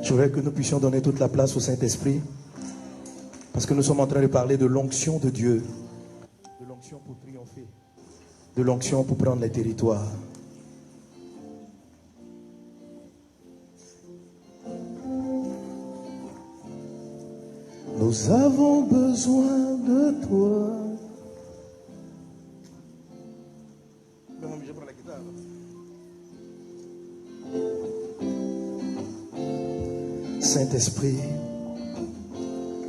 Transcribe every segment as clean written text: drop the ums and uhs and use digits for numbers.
Je voudrais que nous puissions donner toute la place au Saint-Esprit, parce que nous sommes en train de parler de l'onction de Dieu, de l'onction pour triompher, de l'onction pour prendre les territoires. Nous avons besoin de toi. Je prends la guitare. Saint-Esprit,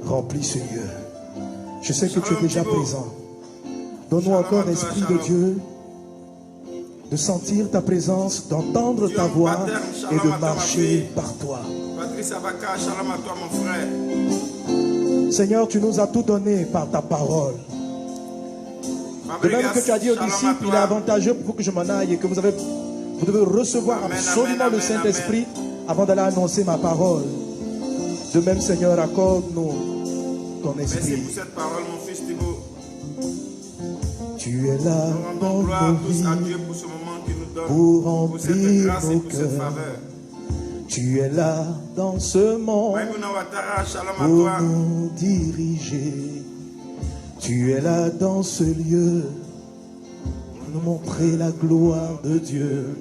remplis ce lieu. Je sais que tu es déjà présent. Donne-nous encore l'Esprit de Dieu, de sentir ta présence, d'entendre ta voix et de marcher par toi. Seigneur, tu nous as tout donné par ta parole. De même que tu as dit aux disciples, il est avantageux pour que je m'en aille et que vous devez recevoir absolument le Saint-Esprit avant d'aller annoncer ma parole. De même, Seigneur, accorde-nous ton esprit. Merci pour cette parole, mon fils Thibaut. Tu es là dans nos vies pour remplir nos cœurs. Tu es là dans ce monde pour nous diriger. Tu es là dans ce lieu pour nous montrer la gloire de Dieu.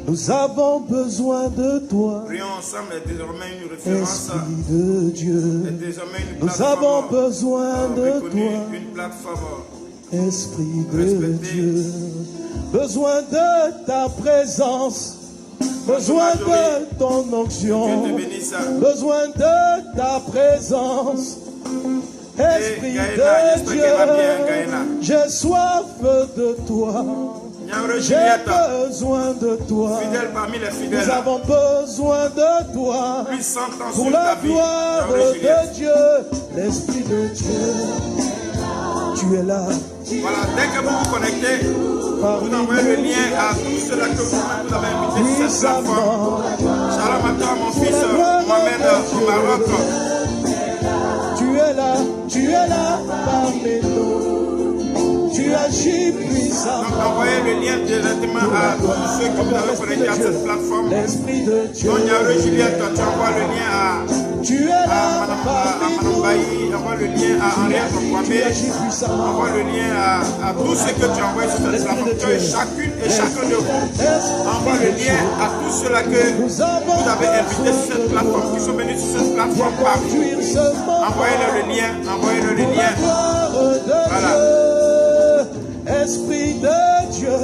Nous avons besoin de toi. Prions ensemble, est désormais une référence. Esprit de Dieu. Est désormais une Nous plateforme. avons besoin de toi. Une plateforme. Esprit de Dieu. Besoin de ta présence. Besoin de ton onction. Besoin de ta présence. Esprit de Dieu. J'ai soif de toi. J'ai besoin de toi. Fidèle parmi les fidèles. Nous avons besoin de toi. Pour la gloire de Dieu. L'Esprit de Dieu. Tu es là. Voilà, dès que vous vous connectez, vous envoyez le lien à tous ceux-là que vous avez invités sur cette plateforme. Shalom à toi, mon fils Mohamed au Maroc. Tu es là parmi nous. Tu agis puissamment. Donc envoyez le lien directement à tous ceux que vous avez connectés à cette plateforme. L'Esprit de Dieu. Donc Juliette, tu envoies le lien à tu es là parmi nous. Envoie le lien à Henriette Kwame. Envoie le lien à tous ceux que tu envoies sur cette plateforme. Que chacune et chacun de vous envoie le lien à tous ceux-là que vous avez invités sur cette plateforme, qui sont venus sur cette plateforme par vous. Envoyez-le le lien. Envoyez-le le lien. Voilà. Esprit de Dieu,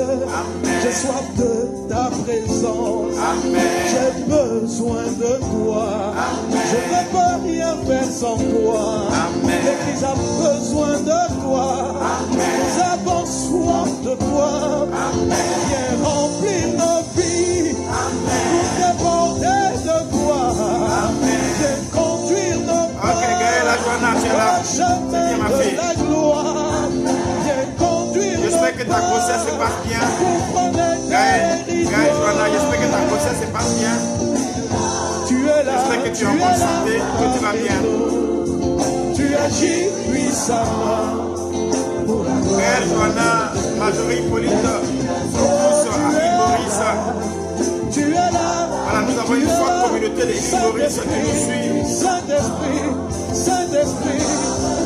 j'ai soif de ta présence. J'ai besoin de toi. Je ne peux rien faire sans toi. L'Église a besoin de toi. Nous avons soif de toi. Viens remplir nos vies. Nous déborder de toi. Viens conduire nos pas au chemin de la gloire. Viens conduire j'espère que ta grossesse se passe bien. J'espère que ta grossesse se passe bien. Tu es là. J'espère que tu es en bonne santé, que tu vas bien. Tu agis puissamment. Frère Joanna, Marjorie Hippolyte, Focus, Harry Maurice. Tu es là. Voilà, nous avons une forte communauté de Maurice qui nous suit. Saint-Esprit, Saint-Esprit,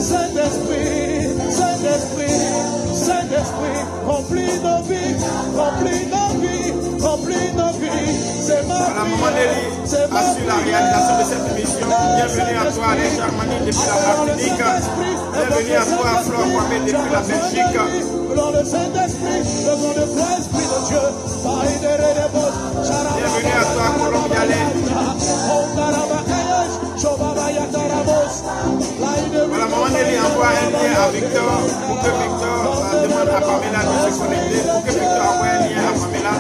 Saint-Esprit, Saint-Esprit, Saint-Esprit, remplis nos vies, remplis nos vies, remplis nos vies. C'est ma voilà, Maman Nelly assure la réalisation de cette émission. Bienvenue à toi, les Charmanie depuis la Martinique. Bienvenue à toi, Flore Kwame depuis la Belgique. Dans le Saint-Esprit, devant le vrai Esprit de Dieu. Bienvenue à toi, Colombialais. Voilà, Maman Nelly envoie un lien à Victor pour que Victor demande à Pamela de se connecter, pour que Victor envoie un lien à Pamela.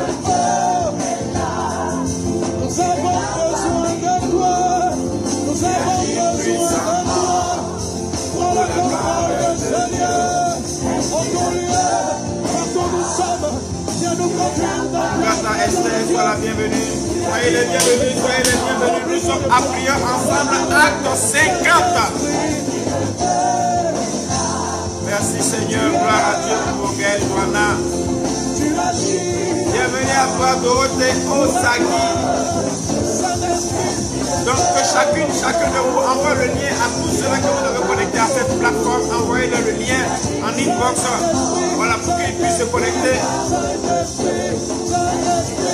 Nous avons besoin de toi. Nous avons besoin de toi. Prends le contrôle de ce lieu. En ton lieu, partout nous sommes. Viens nous conduire dans Grâce à Esther, sois la bienvenue. Soyez les bienvenus, soyez les bienvenus. Nous sommes à prier ensemble, acte 50. Merci Seigneur, gloire à Dieu pour Gaël Joanna. Bienvenue à toi Dorothée Osagi. Donc que chacun de vous envoie le lien à tous ceux-là que vous avez connectés à cette plateforme. Envoyez-leur le lien en inbox. Voilà, pour qu'ils puissent se connecter.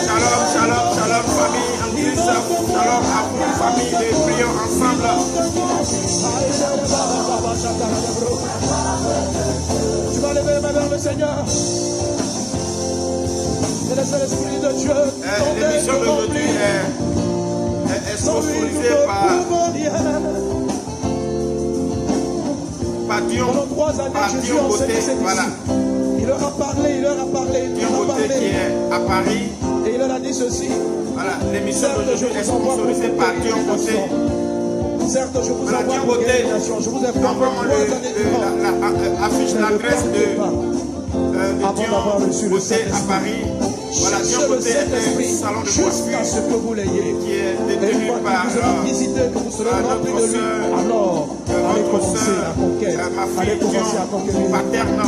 Shalom, shalom, shalom, famille en Christ. Shalom à vous, famille, de prions ensemble. Tu vas lever ma vers le Seigneur. Et laissez l'Esprit de Dieu. L'émission d'aujourd'hui est sponsorisée par Dion Beauté. Voilà. Il leur a parlé. Dion Beauté qui est à Paris. Et il leur a dit ceci. Voilà, l'émission d'aujourd'hui est sponsorisée par Dion Beauté. Certes, je vous envoie pour guérison. Je vous ai promis 3 années durant. Affiche l'adresse de Dion Beauté à Paris. Voilà, Dion Beauté est un salon de coiffure qui est détenu par notre soeur, ma fille Dion Paterne,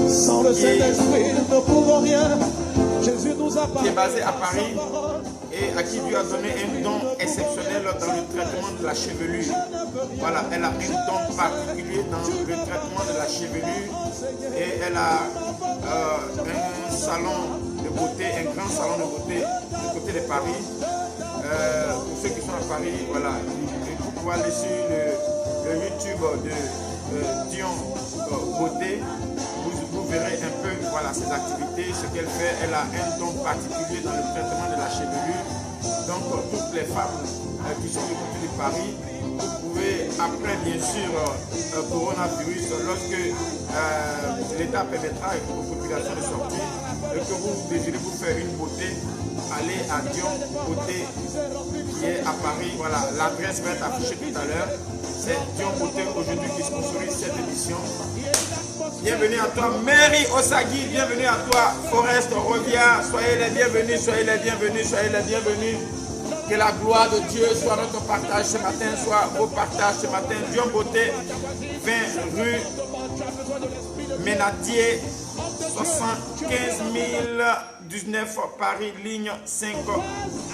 sans le Saint-Esprit, nous ne pouvons rien. Jésus nous a parlé. Qui est basée à Paris et à qui Dieu a donné un don exceptionnel dans le traitement de la chevelure. Voilà, elle a un don particulier dans le traitement de la chevelure et elle a un salon de beauté, un grand salon de beauté du côté de Paris. Pour ceux qui sont à Paris, voilà, vous pouvez aller sur le YouTube de Dion Beauté. Vous verrez un peu voilà, ses activités, ce qu'elle fait. Elle a un don particulier dans le traitement de la chevelure. Donc toutes les femmes qui sont du côté de Paris, vous pouvez, après bien sûr coronavirus, lorsque l'État permettra aux populations de sortir, que vous désirez vous faire une beauté, allez à Dion Beauté qui est à Paris. Voilà, l'adresse va être affichée tout à l'heure. C'est Dion Beauté aujourd'hui qui sponsorise cette émission. Bienvenue à toi, Mary Osagi, bienvenue à toi, Forest Rovia, soyez les bienvenus, soyez les bienvenus, soyez les bienvenus. Que la gloire de Dieu soit notre partage ce matin, soit vos partages ce matin. Dion Beauté, 20 rue Ménadier, 75 019 Paris, ligne 5,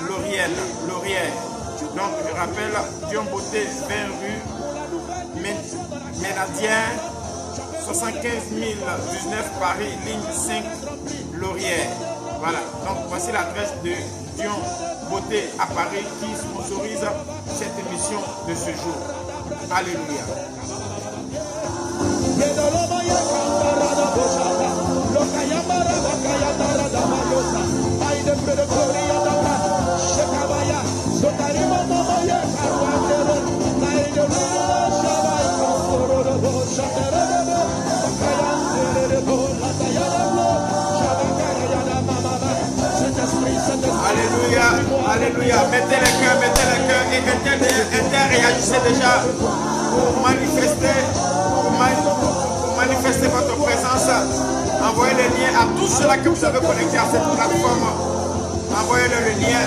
Laurière. Donc je rappelle, Dion Beauté, 20 rue Ménadier, 75 019 Paris, ligne 5, Laurière. Voilà, donc voici l'adresse de Dion Beauté à Paris qui sponsorise cette émission de ce jour. Alléluia. Alléluia, alléluia. Mettez les cœurs et interréagissez déjà pour manifester votre présence. Envoyez les liens à tous ceux-là que vous avez connectés à cette plateforme. Envoyez-leur le lien.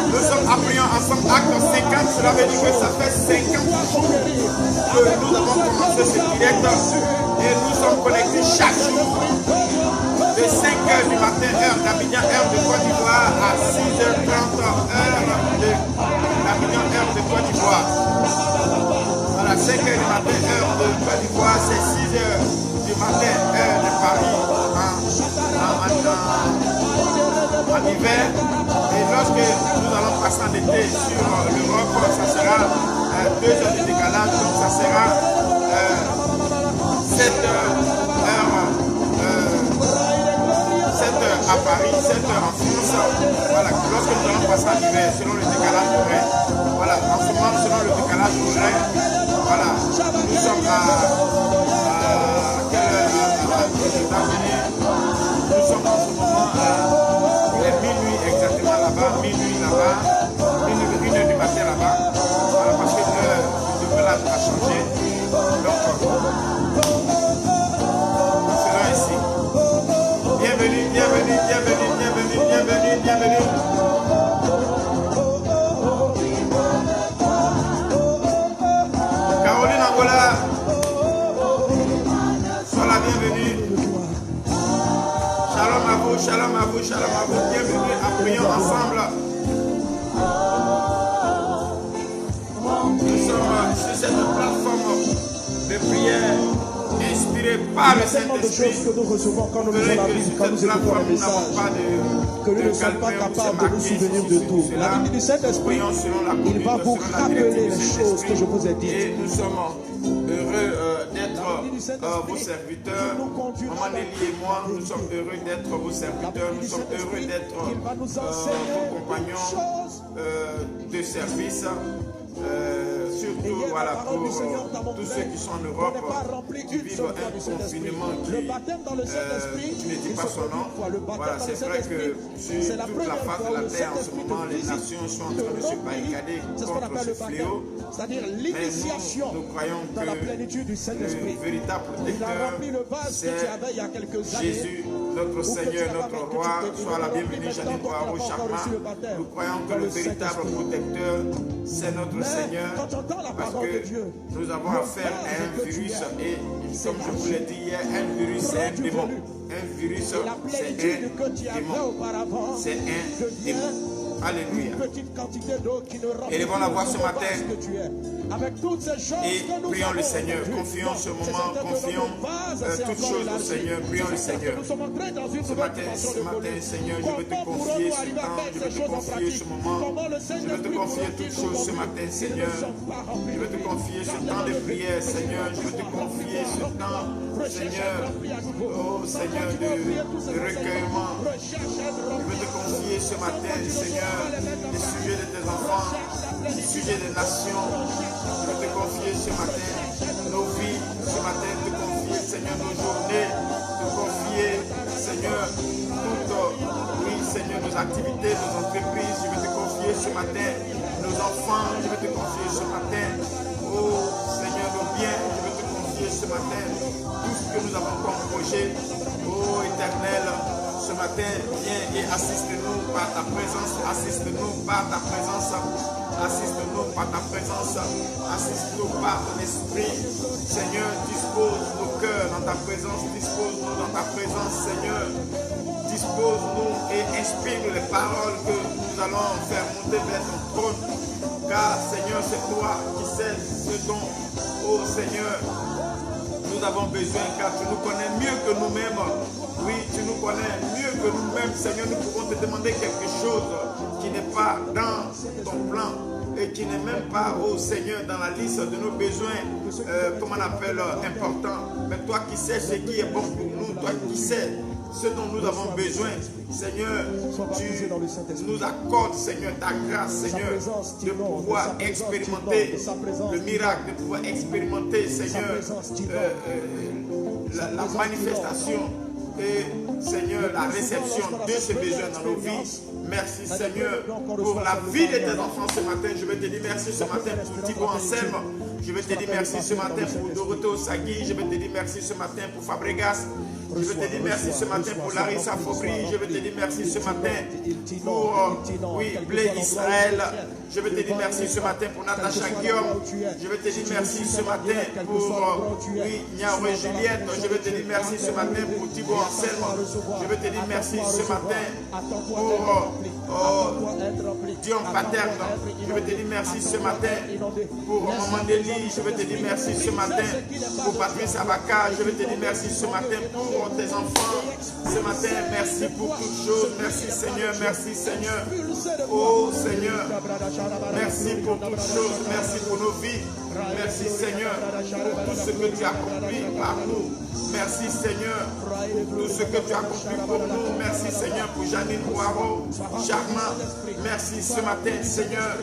Nous sommes appuyant ensemble acte 50. Cela veut dire que ça fait 50 jours que nous avons commencé ce direct et nous sommes connectés chaque jour. De 5h du matin, heure d'Abidjan, heure de Côte d'Ivoire, à 6h30, heure d'Abidjan, heure de Côte d'Ivoire. Voilà, 5h du matin, heure de Côte d'Ivoire, c'est 6h du matin, heure de Paris, en hiver. Et lorsque nous allons passer en été sur l'Europe, ça sera 2 heures de décalage, donc ça sera 7 heures. 7 heures à Paris, 7 heures en France. Voilà, lorsque nous allons passer en hiver, selon le décalage horaire. Voilà, en ce moment, selon le décalage horaire, voilà, nous sommes à quelle heure aux États-Unis? Nous sommes en ce moment il est minuit exactement là-bas, minuit là-bas, 1 heure du matin là-bas. Voilà, parce que l'heure du décalage a changé. Donc, cela ici. Bienvenue. Caroline Angola, sois la bienvenue. Shalom à vous. Bienvenue, appuyons ensemble. cette plateforme de prière inspirée par le Saint-Esprit. Que nous recevons quand nous lisons la Bible, quand nous écoutons les messages, que nous ne sommes pas capables de nous souvenir de tout. La Bible du Saint-Esprit, il va vous rappeler les choses que je vous ai dites. Et nous sommes heureux d'être vos serviteurs. Maman Nelly et moi, nous sommes heureux d'être vos serviteurs. Nous sommes heureux d'être vos compagnons de service. Surtout voilà, pour tous ceux qui sont en Europe, qui vivent un confinement qui ne dit pas son nom. Voilà, c'est vrai que sur toute la face de la terre en ce moment, les nations sont en train de se barricader contre ce fléau. Mais nous croyons que le véritable protecteur, c'est Jésus, notre Seigneur, notre Roi. Soit la bienvenue, Janine Boaro Chakma. Nous croyons que le véritable protecteur, c'est notre Seigneur, parce que nous avons affaire à un virus et comme je vous l'ai dit hier, un virus c'est un démon. Un virus c'est un démon. C'est un démon. Alléluia. Élevons la voix ce matin et prions le Seigneur. Confions ce moment, confions toutes choses au Seigneur. Prions le Seigneur. Ce matin, Seigneur, je veux te confier ce temps, je veux te confier ce moment. Je veux te confier toutes choses ce matin, Seigneur. Je veux te confier ce temps de prière, Seigneur. Je veux te confier ce temps, Seigneur, oh Seigneur, de recueillement. Je veux te confier ce matin, Seigneur, les sujets de tes enfants, les sujets des nations. Je veux te confier ce matin nos vies, ce matin te confier, Seigneur, nos journées, te confier, Seigneur, toutes, oui, Seigneur, nos activités, nos entreprises. Je veux te confier ce matin nos enfants. Je veux te confier ce matin, oh Seigneur, nos biens. Je veux te confier ce matin tout ce que nous avons comme projet, oh Éternel. Ce matin, viens et assiste-nous par ta présence, assiste-nous par ta présence, assiste-nous par ta présence, assiste-nous par ton esprit. Seigneur, dispose nos cœurs dans ta présence, dispose-nous dans ta présence, Seigneur. Dispose-nous et inspire les paroles que nous allons faire monter vers ton trône. Car, Seigneur, c'est toi qui sais ce dont, oh Seigneur, nous avons besoin, car tu nous connais mieux que nous-mêmes. Oui, tu nous connais mieux que nous-mêmes, Seigneur. Nous pouvons te demander quelque chose qui n'est pas dans ton plan et qui n'est même pas, oh Seigneur, dans la liste de nos besoins, comment on appelle, importants. Mais toi qui sais ce qui est bon pour nous, toi qui sais ce dont nous avons besoin, Seigneur, tu nous accordes, Seigneur, ta grâce, Seigneur, de pouvoir expérimenter le miracle, de pouvoir expérimenter, Seigneur, la manifestation et, Seigneur, la réception de ce besoin dans nos vies. Merci, Seigneur, pour la vie de tes enfants ce matin. Je veux te dire merci ce matin pour Thibaut Anselme. Je veux te dire merci ce matin pour Dorothée Osagui. Je veux te dire merci ce matin pour Fabregas. Je veux te dire merci ce matin pour Larissa Fobry. Je veux te dire merci ce matin pour Blé Israël. Je veux te dire merci ce matin pour Natacha Guillaume. Je veux te dire merci ce matin pour Niaoué Juliette. Je veux te dire merci ce matin pour Thibaut Anselme. Je veux te dire merci ce matin pour Dion Paterne. Je veux te dire merci ce matin pour Maman Nelly. Je veux te dire merci ce matin pour Patrice Abaka. Je veux te dire merci ce matin pour tes enfants. Ce matin, merci pour toutes choses. Merci Seigneur, merci Seigneur. Oh Seigneur, merci pour toutes choses. Merci pour nos vies. Merci Seigneur pour tout ce que tu as accompli par nous. Merci Seigneur pour tout ce que tu as accompli pour nous. Merci Seigneur pour Janine Boaro, Charmant. Merci ce matin Seigneur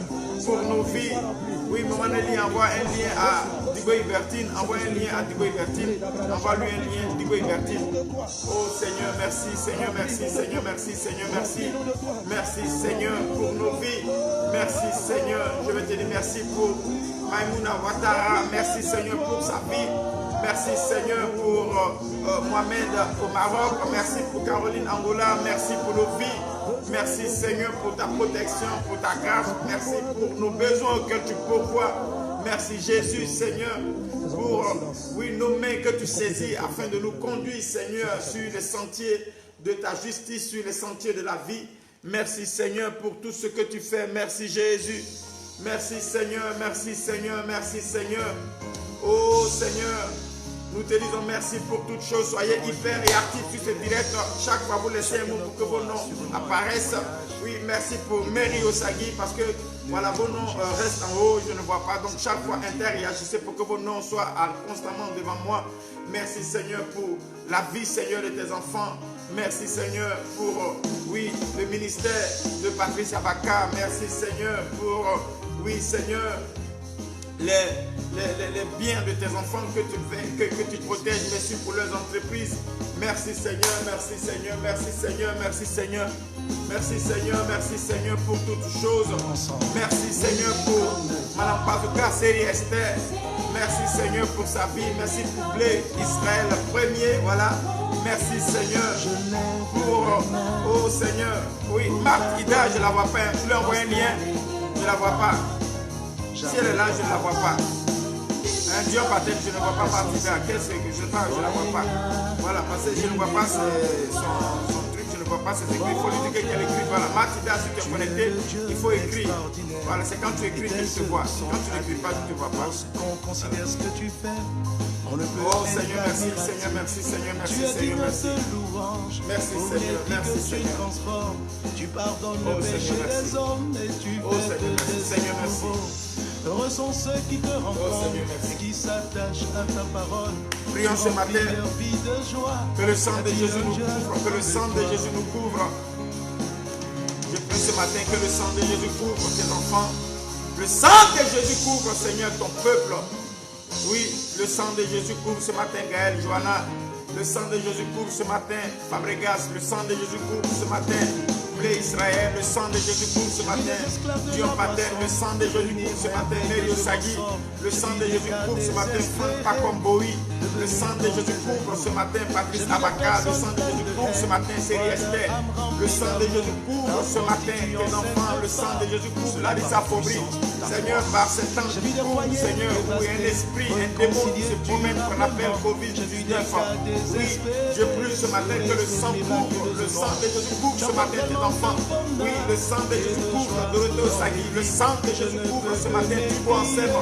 pour nos vies. Oui, Maman Nelly, envoie un lien à Digo Ibertine. Envoie un lien à Digo Ibertine. Envoie-lui un lien Digo Ibertine. Oh Seigneur, merci Seigneur, merci Seigneur, merci Seigneur, merci. Merci Seigneur pour nos vies. Merci Seigneur. Je veux te dire merci pour Maïmouna Ouattara. Merci Seigneur pour sa vie. Merci Seigneur pour Mohamed au Maroc. Merci pour Caroline Angola. Merci pour nos vies. Merci Seigneur pour ta protection, pour ta grâce. Merci pour nos besoins auxquels tu pourvois. Merci Jésus Seigneur pour nos mains que tu saisis afin de nous conduire Seigneur sur les sentiers de ta justice, sur les sentiers de la vie. Merci Seigneur pour tout ce que tu fais. Merci Jésus. Merci Seigneur, merci Seigneur, merci Seigneur. Oh Seigneur, nous te disons merci pour toutes choses. Soyez hyper et actifs sur ce direct. Chaque fois, vous laissez un mot pour que vos noms apparaissent. Oui, merci pour Mary Osagi parce que voilà, vos noms restent en haut. Je ne vois pas. Donc, chaque fois, interagissez pour que vos noms soient constamment devant moi. Merci Seigneur pour la vie, Seigneur, de tes enfants. Merci Seigneur pour, oui, le ministère de Patrice Abaka. Merci Seigneur pour, oui, Seigneur, les biens de tes enfants que tu fais, que tu protèges. Merci pour leurs entreprises. Merci Seigneur, merci Seigneur, merci Seigneur, merci Seigneur. Merci Seigneur, merci Seigneur pour toutes choses. Merci Seigneur pour Madame Bazouka, Série Esther. Merci Seigneur pour sa vie. Merci pour Blé, Israël, premier, voilà. Merci Seigneur pour, oh Seigneur, oui, Marthe Ida, je ne la vois pas. Tu lui as envoyé un lien, je ne la vois pas. Si elle est là, je ne la vois pas. Un Dieu patel, je ne vois pas Marthe Ida. Qu'est-ce que je sais pas, je ne la vois pas. Voilà, parce que je ne vois pas son truc, je ne vois pas ses écrits. Il faut lui dire qu'elle écrit. Voilà, Marthe Ida, si tu es connecté, il faut écrire. Voilà, c'est quand tu écris que tu te vois. Quand tu n'écris pas, tu ne te vois pas. On considère ce que tu fais. Oh Seigneur, merci, Seigneur, merci, Seigneur, merci, Seigneur, merci. Merci Seigneur, merci Seigneur. Tu pardonnes le péché des hommes et tu fais des Seigneur, merci. Heureux sont ceux qui te rencontrent et qui s'attachent à ta parole. Prions ce matin que le sang de Jésus nous couvre, que le sang de Jésus nous couvre. Je prie ce matin que le sang de Jésus couvre tes enfants. Le sang de Jésus couvre, Seigneur, ton peuple. Oui, le sang de Jésus couvre ce matin Gaël, Johanna. Le sang de Jésus couvre ce matin Fabregas. Le sang de Jésus couvre ce matin Blé Israël. Le sang de Jésus couvre ce matin Dion Patel. Le sang de Jésus couvre ce matin Nelio Sagui. Le sang de Jésus couvre ce matin Franck Pakomboui. Le sang de Jésus couvre ce matin Patrice Abaka. Le sang de Jésus couvre ce matin Série Esther. Le sang de Jésus couvre ce matin tes enfants. Le sang de Jésus couvre Larissa Faubry. Seigneur, par ce temps qui couvre, Seigneur, où un esprit, un démon qui se promène qu'on appelle Covid-19. Oui, je prie ce matin que le sang couvre, le sang de Jésus couvre ce matin tes enfants. Oui, le sang de Jésus couvre Dorothée Osagi. Le sang de Jésus couvre ce matin Thibaut Ansem.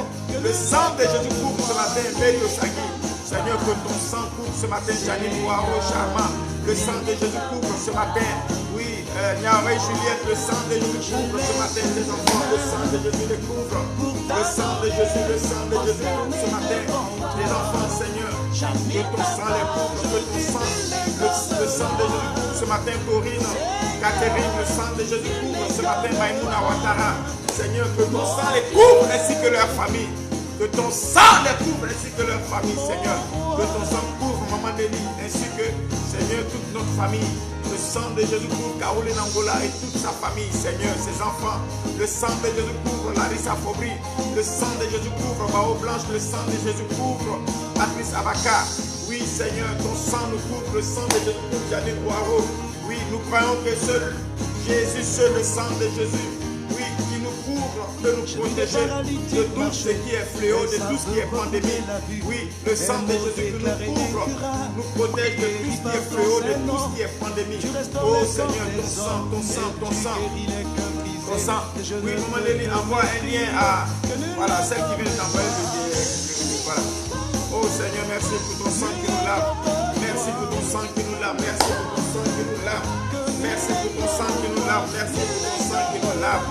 Le sang de Jésus couvre ce matin Mary Osagi. Seigneur, que ton sang couvre ce matin Janine Noiro Charma. Le sang de Jésus couvre ce matin, oui, Niaoui Juliette. Le sang de Jésus couvre ce matin tes enfants. Le sang de Jésus les couvre. Le sang de Jésus, le sang de Jésus couvre ce matin tes enfants, Seigneur. Que ton sang les couvre, que ton sang, le sang de Jésus couvre ce matin Corinne, Catherine. Le sang de Jésus couvre ce matin Maïmouna Ouattara. Seigneur, que ton sang les couvre ainsi que leur famille. Que ton sang les couvre ainsi que leur famille, Seigneur. Que ton sang couvre Maman Denis ainsi que, Seigneur, toute notre famille. Le sang de Jésus couvre Caroline Angola et toute sa famille, Seigneur, ses enfants. Le sang de Jésus couvre Larissa Faubry. Le sang de Jésus couvre Bao Blanche. Le sang de Jésus couvre Patrice Abaka. Oui, Seigneur, ton sang nous couvre. Le sang de Jésus couvre Janine Boireau. Oui, nous croyons que seul Jésus, seul le sang de Jésus, oui, qui nous couvre, peut nous protéger de tout ce qui est fléau, de tout ce qui est pandémie. Oui, le sang de Jésus qui nous couvre, nous protège de tout ce qui est fléau, de tout ce qui est pandémie. Oh Seigneur, ton sang, ton sang, ton sang. Ton sang. Oui, Maman Lélie envoie un lien à, voilà, celle qui vient d'envoyer le voilà. Oh Seigneur, merci pour ton sang qui nous lave. Merci pour ton sang qui nous lave. Merci pour ton sang qui nous lave. Merci pour ton sang qui nous lave. Merci pour ton sang qui nous lave.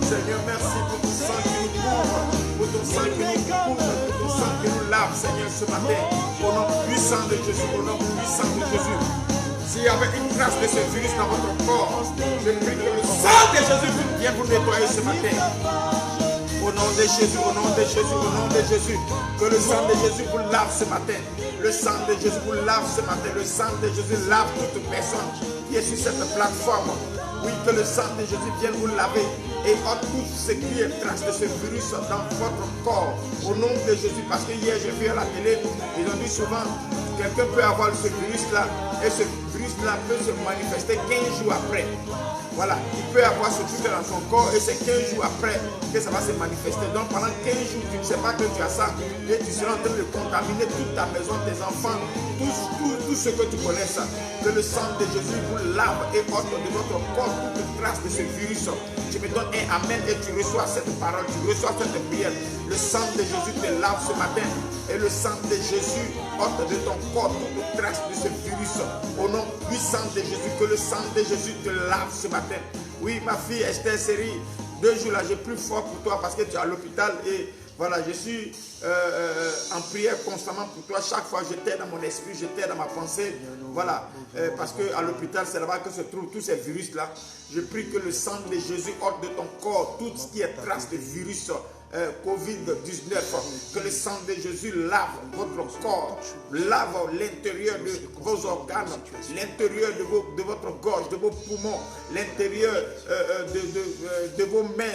Seigneur, merci pour ton sang qui nous couvre. Pour ton sang qui nous couvre. Pour ton sang qui nous lave, Seigneur, ce matin. Au nom puissant de Jésus. Au nom puissant de Jésus. S'il y avait une trace de ce virus dans votre corps, je prie que le sang de Jésus vienne vous nettoyer ce matin. Au nom de Jésus, au nom de Jésus, au nom de Jésus. Que le sang de Jésus vous lave ce matin. Le sang de Jésus vous lave ce matin. Le sang de Jésus lave toute personne qui est sur cette plateforme. Oui, que le sang de Jésus vienne vous laver et ôte tout ce qui est trace de ce virus dans votre corps. Au nom de Jésus, parce que hier j'ai vu à la télé, ils ont dit souvent, quelqu'un peut avoir ce virus-là et ce virus-là peut se manifester 15 jours après. Voilà, il peut avoir ce truc dans son corps et c'est 15 jours après que ça va se manifester. Donc pendant 15 jours, tu ne sais pas que tu as ça et tu seras en train de contaminer toute ta maison, tes enfants, tout tout ce que tu connais ça. Que le sang de Jésus vous lave et ôte de votre corps toute trace de ce virus. Tu me donnes un amen et tu reçois cette parole, tu reçois cette prière. Le sang de Jésus te lave ce matin et le sang de Jésus ôte de ton corps toute trace de ce virus. Au nom puissant de Jésus, que le sang de Jésus te lave ce matin. Oui, ma fille Esther Série, 2 jours là, j'ai plus fort pour toi parce que tu es à l'hôpital et voilà, je suis en prière constamment pour toi. Chaque fois, je t'aide dans mon esprit, je t'aide dans ma pensée. Voilà, parce qu'à l'hôpital, c'est là-bas que se trouvent tous ces virus-là. Je prie que le sang de Jésus ôte de ton corps tout ce qui est trace de virus Covid-19. Que le sang de Jésus lave votre corps, lave l'intérieur de vos organes, l'intérieur de votre gorge, de vos poumons, l'intérieur de vos mains,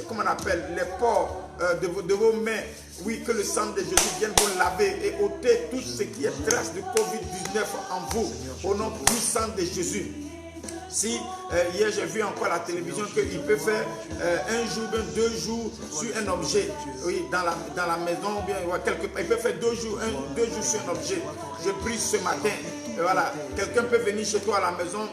comment on appelle, les pores de vos mains. Oui, que le sang de Jésus vienne vous laver et ôter tout ce qui est trace de Covid-19 en vous. Au nom puissant de Jésus. Si hier j'ai vu encore à la télévision qu'il peut faire 1 jour, 2 jours sur un objet, oui, dans la maison, ou bien quelque part, il peut faire 2 jours, 2 jours sur un objet. Je prie ce matin. Et voilà, quelqu'un peut venir chez toi à la maison,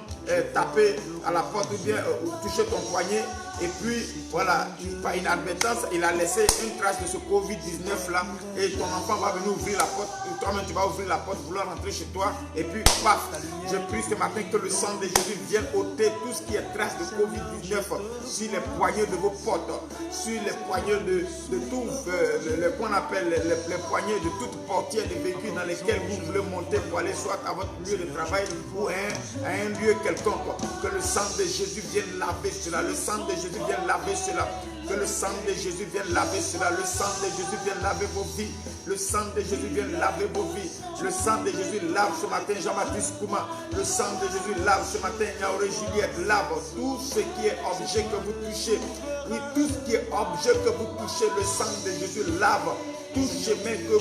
taper à la porte ou bien toucher ton poignet. Et puis, voilà, par inadvertance, il a laissé une trace de ce Covid-19 là. Et ton enfant va venir ouvrir la porte. Toi-même, tu vas ouvrir la porte, vouloir rentrer chez toi. Et puis, paf, je prie ce matin que le sang de Jésus vienne ôter tout ce qui est trace de Covid-19 sur les poignées de vos portes, sur les poignées de tout, qu'on appelle les poignées de toute portière de véhicules dans lesquels vous voulez monter pour aller soit à votre lieu de travail ou à un lieu quelconque. Que le sang de Jésus vienne laver cela. Le sang de Jésus vienne laver cela. Que le sang de Jésus vienne laver cela. Le sang de Jésus vienne laver vos vies. Le sang de Jésus vienne laver vos vies. Le sang de Jésus lave ce matin Jean-Baptiste Kouma. Le sang de Jésus lave ce matin Yaoré Juliette. Lave tout ce qui est objet que vous touchez. Oui, tout ce qui est objet que vous touchez, le sang de Jésus lave. Tout chemin que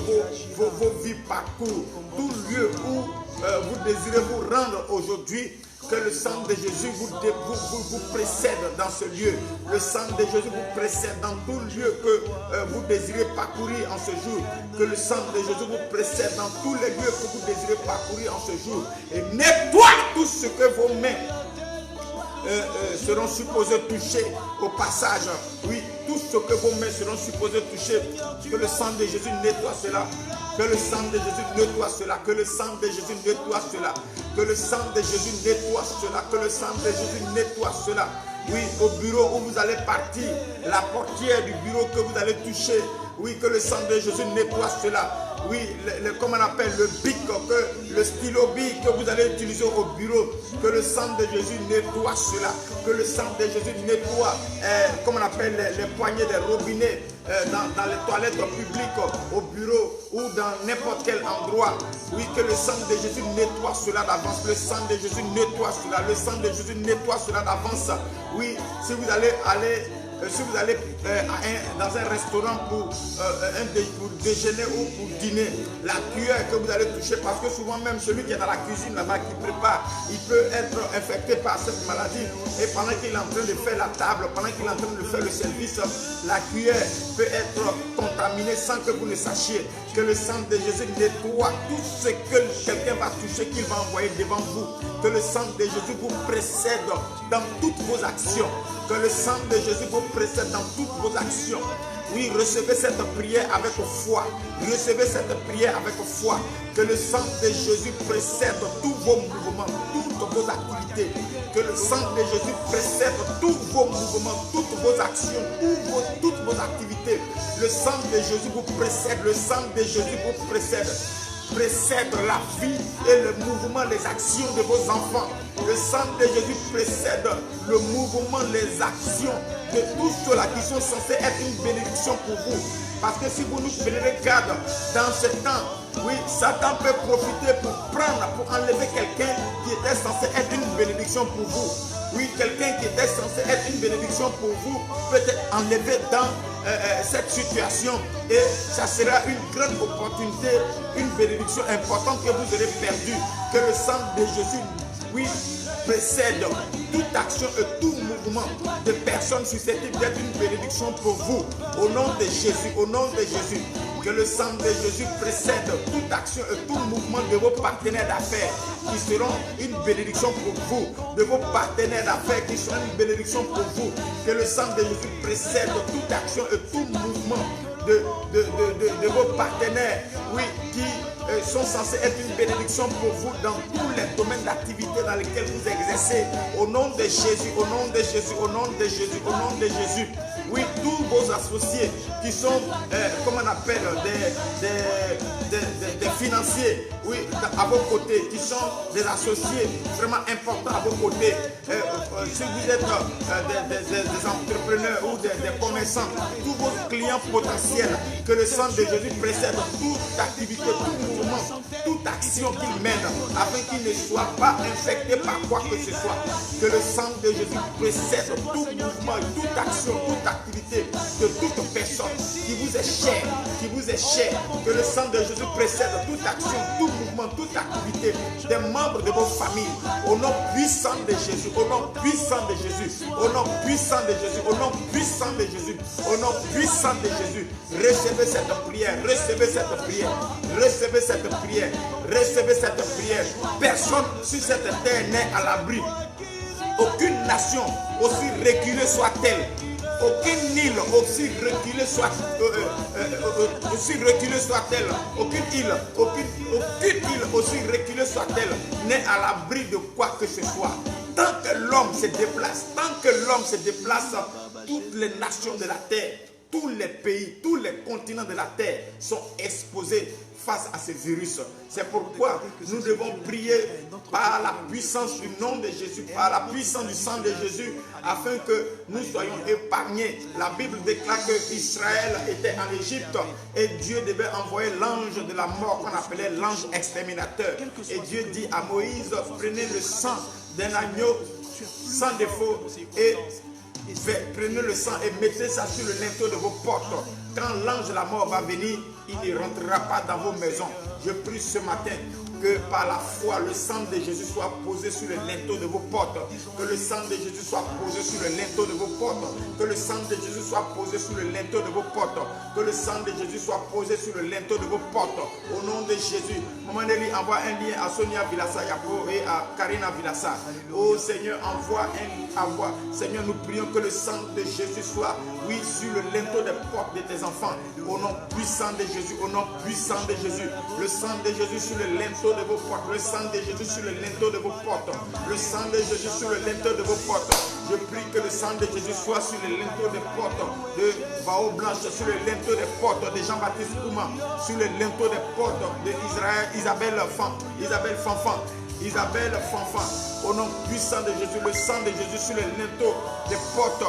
vos vies parcourent. Tout lieu où vous désirez vous rendre aujourd'hui. Que le sang de Jésus vous précède dans ce lieu. Le sang de Jésus vous précède dans tout lieu que vous désirez parcourir en ce jour. Que le sang de Jésus vous précède dans tous les lieux que vous désirez parcourir en ce jour. Et nettoie tout ce que vos mains seront supposées toucher au passage. Oui, tout ce que vos mains seront supposées toucher. Que le sang de Jésus nettoie cela. Que le sang de Jésus nettoie cela. Que le sang de Jésus nettoie cela. Que le sang de Jésus nettoie cela. Que le sang de Jésus nettoie cela. Oui, au bureau où vous allez partir, la portière du bureau que vous allez toucher. Oui, que le sang de Jésus nettoie cela. Oui, comment on appelle le bic, le stylo bic que vous allez utiliser au bureau. Que le sang de Jésus nettoie cela. Que le sang de Jésus nettoie, comment on appelle les poignées des robinets dans les toilettes publiques, au bureau ou dans n'importe quel endroit. Oui, que le sang de Jésus nettoie cela d'avance. Le sang de Jésus nettoie cela. Le sang de Jésus nettoie cela d'avance. Oui, si vous allez dans un restaurant pour déjeuner ou pour dîner, la cuillère que vous allez toucher, parce que souvent même celui qui est dans la cuisine là-bas, qui prépare, il peut être infecté par cette maladie. Et pendant qu'il est en train de faire la table, pendant qu'il est en train de faire le service, la cuillère peut être contaminée sans que vous ne sachiez. Que le sang de Jésus nettoie tout ce que quelqu'un va toucher, qu'il va envoyer devant vous. Que le sang de Jésus vous précède dans toutes vos actions. Que le sang de Jésus vous précède dans toutes vos actions. Oui, recevez cette prière avec foi. Recevez cette prière avec foi. Que le sang de Jésus précède tous vos mouvements, toutes vos activités. Que le sang de Jésus précède tous vos mouvements, toutes vos actions, toutes vos activités. Le sang de Jésus vous précède. Le sang de Jésus vous précède. Précède la vie et le mouvement, les actions de vos enfants. Le sang de Jésus précède le mouvement, les actions de tous ceux-là qui sont censés être une bénédiction pour vous. Parce que si vous nous prenez garde dans ce temps, oui, Satan peut profiter pour enlever quelqu'un qui était censé être une bénédiction pour vous. Oui, quelqu'un qui était censé être une bénédiction pour vous peut être enlevé dans cette situation et ça sera une grande opportunité, une bénédiction importante que vous aurez perdue. Que le sang de Jésus, oui, précède toute action et tout mouvement de personnes susceptibles d'être une bénédiction pour vous. Au nom de Jésus, au nom de Jésus. Que le sang de Jésus précède toute action et tout mouvement de vos partenaires d'affaires qui seront une bénédiction pour vous, de vos partenaires d'affaires qui seront une bénédiction pour vous. Que le sang de Jésus précède toute action et tout mouvement de vos partenaires, oui, qui sont censés être une bénédiction pour vous dans tous les domaines d'activité dans lesquels vous exercez. Au nom de Jésus, au nom de Jésus, au nom de Jésus, au nom de Jésus. Oui, tous vos associés qui sont, comment on appelle, des financiers, oui, à vos côtés, qui sont des associés vraiment importants à vos côtés. Si vous êtes des entrepreneurs ou des commerçants, tous vos clients potentiels, que le sang de Jésus précède toute activité, tout mouvement, toute action qu'ils mènent, afin qu'ils ne soient pas infectés par quoi que ce soit. Que le sang de Jésus précède tout mouvement, toute action, toute activité de toute personne qui vous est chère, qui vous est chère. Que le sang de Jésus précède toute action, tout mouvement, toute activité des membres de vos familles. Au nom puissant de Jésus, au nom puissant de Jésus, au nom puissant de Jésus, au nom puissant de Jésus, au nom puissant de Jésus. Recevez cette prière, recevez cette prière, recevez cette prière, recevez cette prière. Personne sur cette terre n'est à l'abri. Aucune nation, aussi reculée soit-elle, aucune île aussi reculée soit-elle, aucune île aussi reculée soit-elle, n'est à l'abri de quoi que ce soit. Tant que l'homme se déplace, toutes les nations de la terre, tous les pays, tous les continents de la terre sont exposés face à ces virus. C'est pourquoi nous devons prier par la puissance du nom de Jésus, par la puissance du sang de Jésus, afin que nous soyons épargnés. La Bible déclare que Israël était en Égypte et Dieu devait envoyer l'ange de la mort qu'on appelait l'ange exterminateur. Et Dieu dit à Moïse, prenez le sang d'un agneau sans défaut et prenez le sang et mettez ça sur le linteau de vos portes. Quand l'ange de la mort va venir, il ne rentrera pas dans vos maisons. Je prie ce matin que par la foi, le sang de Jésus soit posé sur le linteau de vos portes. Que le sang de Jésus soit posé sur le linteau de vos portes. Que le sang de Jésus soit posé sur le linteau de vos portes. Que le sang de Jésus soit posé sur le linteau de vos portes. Au nom de Jésus. Maman Nelly envoie un lien à Sonia Vilassa Yapo et à Karina Vilassa. Oh Seigneur, envoie. Seigneur, nous prions que le sang de Jésus soit, oui, sur le linteau des portes de tes enfants. Au nom puissant de Jésus, au nom puissant de Jésus. Le sang de Jésus sur le linteau de vos portes. Le sang de Jésus sur le linteau de vos portes. Le sang de Jésus sur le linteau de vos portes. Je prie que le sang de Jésus soit sur le linteau des portes de Vao Blanche, sur le linteau des portes de Jean-Baptiste Kouma, sur le linteau des portes d'Israël, Isabelle Fanfan. Au nom puissant de Jésus, le sang de Jésus sur le linteau des portes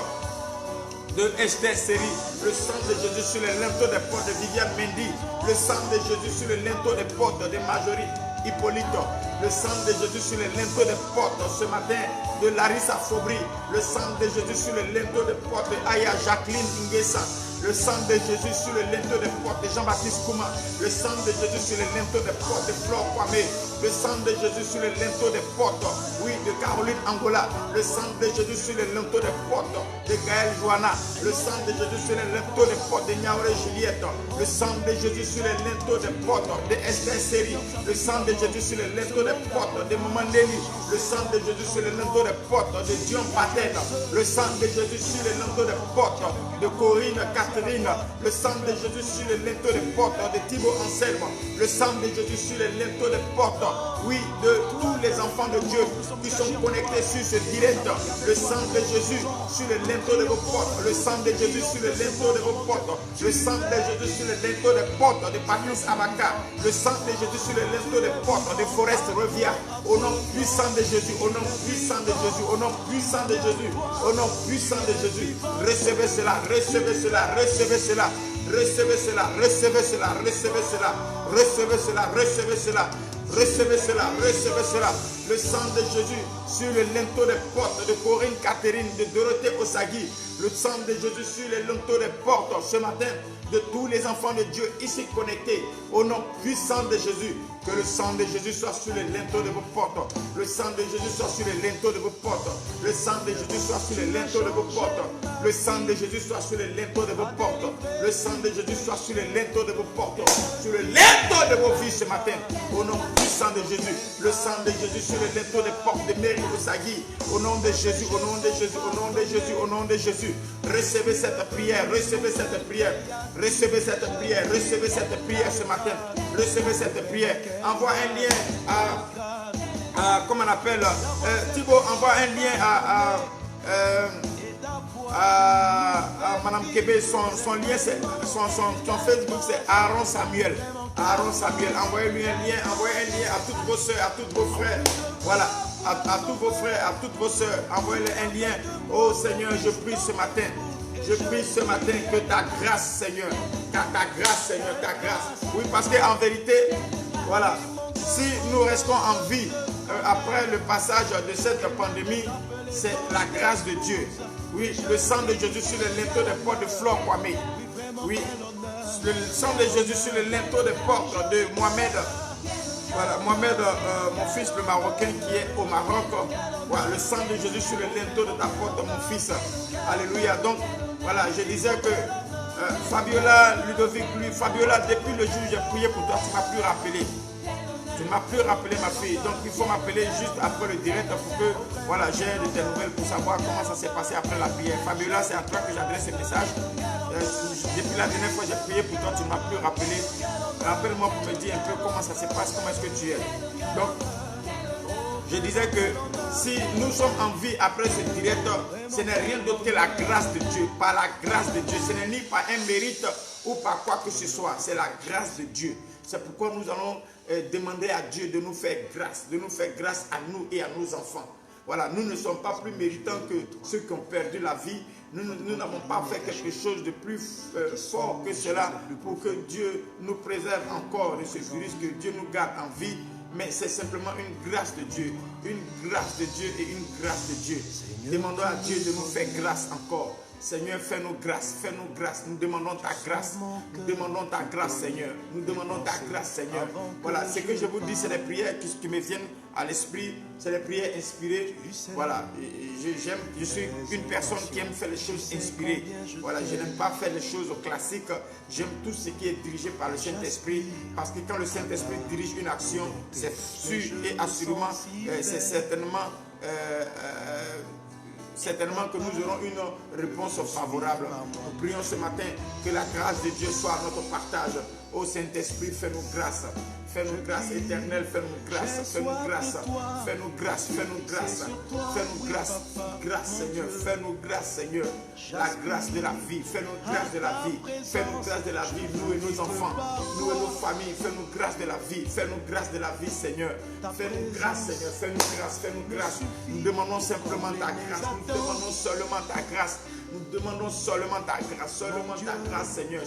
de Esther Série, le sang de Jésus sur le linteau des portes de Viviane Mendy, le sang de Jésus sur le linteau des portes de Marjorie Hippolyte, le sang de Jésus sur le linteau des portes ce matin de Larissa Faubry, le sang de Jésus sur le linteau des portes de Aya Jacqueline Ingessa, le sang de Jésus sur le linteau des portes de Jean-Baptiste Kouma, le sang de Jésus sur le linteau des portes de Flore Kwame, le sang de Jésus sur le linteau des portes, oui, de Caroline Angola, le sang de Jésus sur le linteau des portes de Gaël Johanna, le sang de Jésus sur le linteau des portes de Niaoré Juliette, le sang de Jésus sur le linteau des portes de Esther Série, le sang de Jésus sur le linteau des portes de Maman Nelly, le sang de Jésus sur le linteau des portes de Dion Paten, le sang de Jésus sur le linteau des portes de Corinne Catherine, le sang de Jésus sur le linteau des portes de Thibaut Anselme, le sang de Jésus sur le linteau des portes, oui, de tous les enfants de Dieu qui sont connectés sur ce direct, le sang de Jésus sur le linteau de vos portes, le sang de Jésus sur le linteau de vos portes, le sang de Jésus sur le linteau des portes de Patrice Abaka, le sang de Jésus sur le linteau des portes de Forest Revia, au nom puissant de Jésus, au nom puissant de Jésus, au nom puissant de Jésus, au nom puissant de Jésus, recevez cela, recevez cela, recevez cela, recevez cela, recevez cela, recevez cela, recevez cela, recevez cela. Recevez cela, recevez cela. Le sang de Jésus sur le linteau des portes de Corinne Catherine, de Dorothée Osagi. Le sang de Jésus sur les linteaux des portes ce matin de tous les enfants de Dieu ici connectés. Au nom puissant de Jésus, que le sang de Jésus soit sur les linteaux de vos portes. Le sang de Jésus soit sur les linteaux de vos portes. Le sang de Jésus soit sur les linteaux de vos portes. Le sang de Jésus soit sur les linteaux de vos portes. Le sang de Jésus soit sur les linteaux de vos portes. Sur les linteaux de vos vies ce matin. Au nom puissant de Jésus. Le sang de Jésus sur les linteaux des portes de Mary de Sagui. Au nom de Jésus, au nom de Jésus, au nom de Jésus, au nom de Jésus. Recevez cette prière, recevez cette prière. Recevez cette prière, recevez cette prière ce matin. Recevez cette prière. Envoie un lien comment on appelle Thibaut, envoie un lien à Madame Kébé. Son lien, son Facebook, c'est Aaron Samuel. Aaron Samuel, envoyez-lui un lien à toutes vos soeurs, à tous vos frères. Voilà, à tous vos frères, à toutes vos soeurs. Envoyez-lui un lien. Oh Seigneur, je prie ce matin. Je prie ce matin que ta grâce, Seigneur, ta grâce, Seigneur, ta grâce. Oui, parce qu'en vérité, voilà, si nous restons en vie après le passage de cette pandémie, c'est la grâce de Dieu. Oui, le sang de Jésus sur les linteaux des portes de Flore Kwame. Oui, le sang de Jésus sur les linteaux des portes de Mohamed. Voilà, Mohamed, mon fils, le Marocain qui est au Maroc. Voilà, le sang de Jésus sur les linteaux de ta porte, mon fils. Alléluia. Donc, voilà, je disais que Fabiola, Ludovic, lui, Fabiola, depuis le jour où j'ai prié pour toi, tu ne m'as plus rappelé. Tu ne m'as plus rappelé, ma fille. Donc, il faut m'appeler juste après le direct pour que voilà, j'ai de tes nouvelles pour savoir comment ça s'est passé après la prière. Fabiola, c'est à toi que j'adresse ce message. Depuis la dernière fois que j'ai prié pour toi, tu ne m'as plus rappelé. Rappelle-moi pour me dire un peu comment ça se passe, comment est-ce que tu es. Donc, je disais que si nous sommes en vie après ce direct, ce n'est rien d'autre que la grâce de Dieu. Par la grâce de Dieu. Ce n'est ni par un mérite ou par quoi que ce soit. C'est la grâce de Dieu. C'est pourquoi nous allons demander à Dieu de nous faire grâce à nous et à nos enfants. Voilà, nous ne sommes pas plus méritants que ceux qui ont perdu la vie. Nous n'avons pas fait quelque chose de plus fort que cela pour que Dieu nous préserve encore de ce virus, que Dieu nous garde en vie. Mais c'est simplement une grâce de Dieu. Une grâce de Dieu et une grâce de Dieu. Demandons à Dieu de nous faire grâce encore. Seigneur, fais-nous grâce, fais-nous grâce. Nous demandons ta grâce. Nous demandons ta grâce, Seigneur. Nous demandons ta grâce, Seigneur. Voilà, ce que je vous dis, c'est des prières qui me viennent à l'esprit. C'est des prières inspirées. Voilà, je suis une personne qui aime faire les choses inspirées. Voilà, je n'aime pas faire les choses classiques. J'aime tout ce qui est dirigé par le Saint-Esprit. Parce que quand le Saint-Esprit dirige une action, c'est sûr et assurément, c'est certainement que nous aurons une réponse favorable. Nous prions ce matin que la grâce de Dieu soit notre partage. Ô Saint-Esprit, fais-nous grâce. Fais-nous grâce éternelle, fais-nous grâce, fais-nous grâce, fais-nous grâce, fais-nous grâce, fais-nous grâce, grâce Seigneur, fais-nous grâce Seigneur, la grâce de la vie, fais-nous grâce de la vie, fais-nous grâce de la vie, nous et nos enfants, nous et nos familles, fais-nous grâce de la vie, fais-nous grâce de la vie Seigneur, fais-nous grâce Seigneur, fais-nous grâce, fais-nous grâce, nous demandons simplement ta grâce, nous demandons seulement ta grâce. Nous demandons seulement ta grâce Seigneur, seulement ta grâce Seigneur,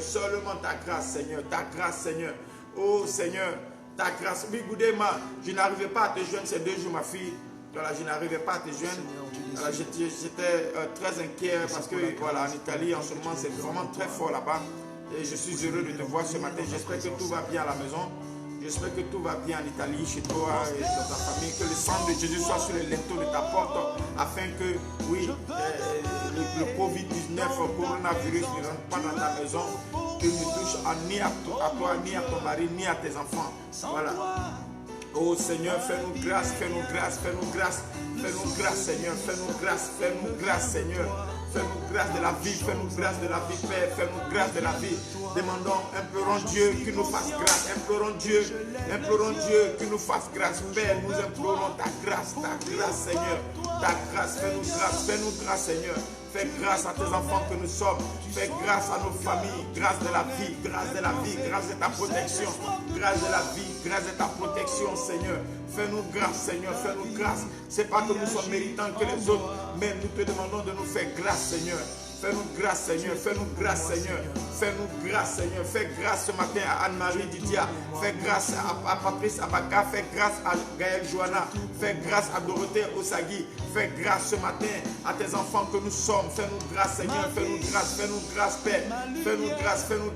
seulement ta grâce Seigneur. Oh Seigneur, ta grâce. Oui, Goudema, je n'arrivais pas à te joindre ces 2 jours, ma fille. Voilà, je n'arrivais pas à te joindre. J'étais très inquiet parce que voilà, en Italie en ce moment c'est vraiment très fort là-bas. Et je suis heureux de te voir ce matin. J'espère que tout va bien à la maison. J'espère que tout va bien en Italie, chez toi et dans ta famille. Que le sang de Jésus soit sur les linteaux de ta porte, afin que, oui, le Covid-19, le coronavirus ne rentre pas dans ta maison, qu'il ne touche ni à toi, ni à ton mari, ni à tes enfants. Voilà. Oh Seigneur, fais-nous grâce, fais-nous grâce, fais-nous grâce, fais-nous grâce Seigneur, fais-nous grâce Seigneur. Fais-nous grâce de la vie, fais-nous grâce de la vie, Père, fais-nous grâce de la vie. Demandons, implorons Dieu qu'il nous fasse grâce, implorons Dieu qu'il nous fasse grâce. Père, nous implorons ta grâce Seigneur, ta grâce, fais-nous grâce Seigneur. Fais grâce à tes enfants que nous sommes. Fais grâce à nos familles. Grâce de la vie, grâce de la vie, grâce de ta protection. Grâce de la vie, grâce de ta protection, Seigneur. Fais-nous grâce, Seigneur, fais-nous grâce. Ce n'est pas que nous sommes méritants que les autres, mais nous te demandons de nous faire grâce, Seigneur. Fais-nous grâce, Seigneur. Fais-nous grâce, Seigneur. Fais-nous grâce, Seigneur. Fais grâce ce matin à Anne-Marie Didia. Fais grâce à Patrice Abaka. Fais grâce à Gaël Johanna. Fais grâce à Dorothée Osagi. Fais grâce ce matin à tes enfants que nous sommes. Fais-nous grâce, Seigneur. Fais-nous grâce, Père. Fais-nous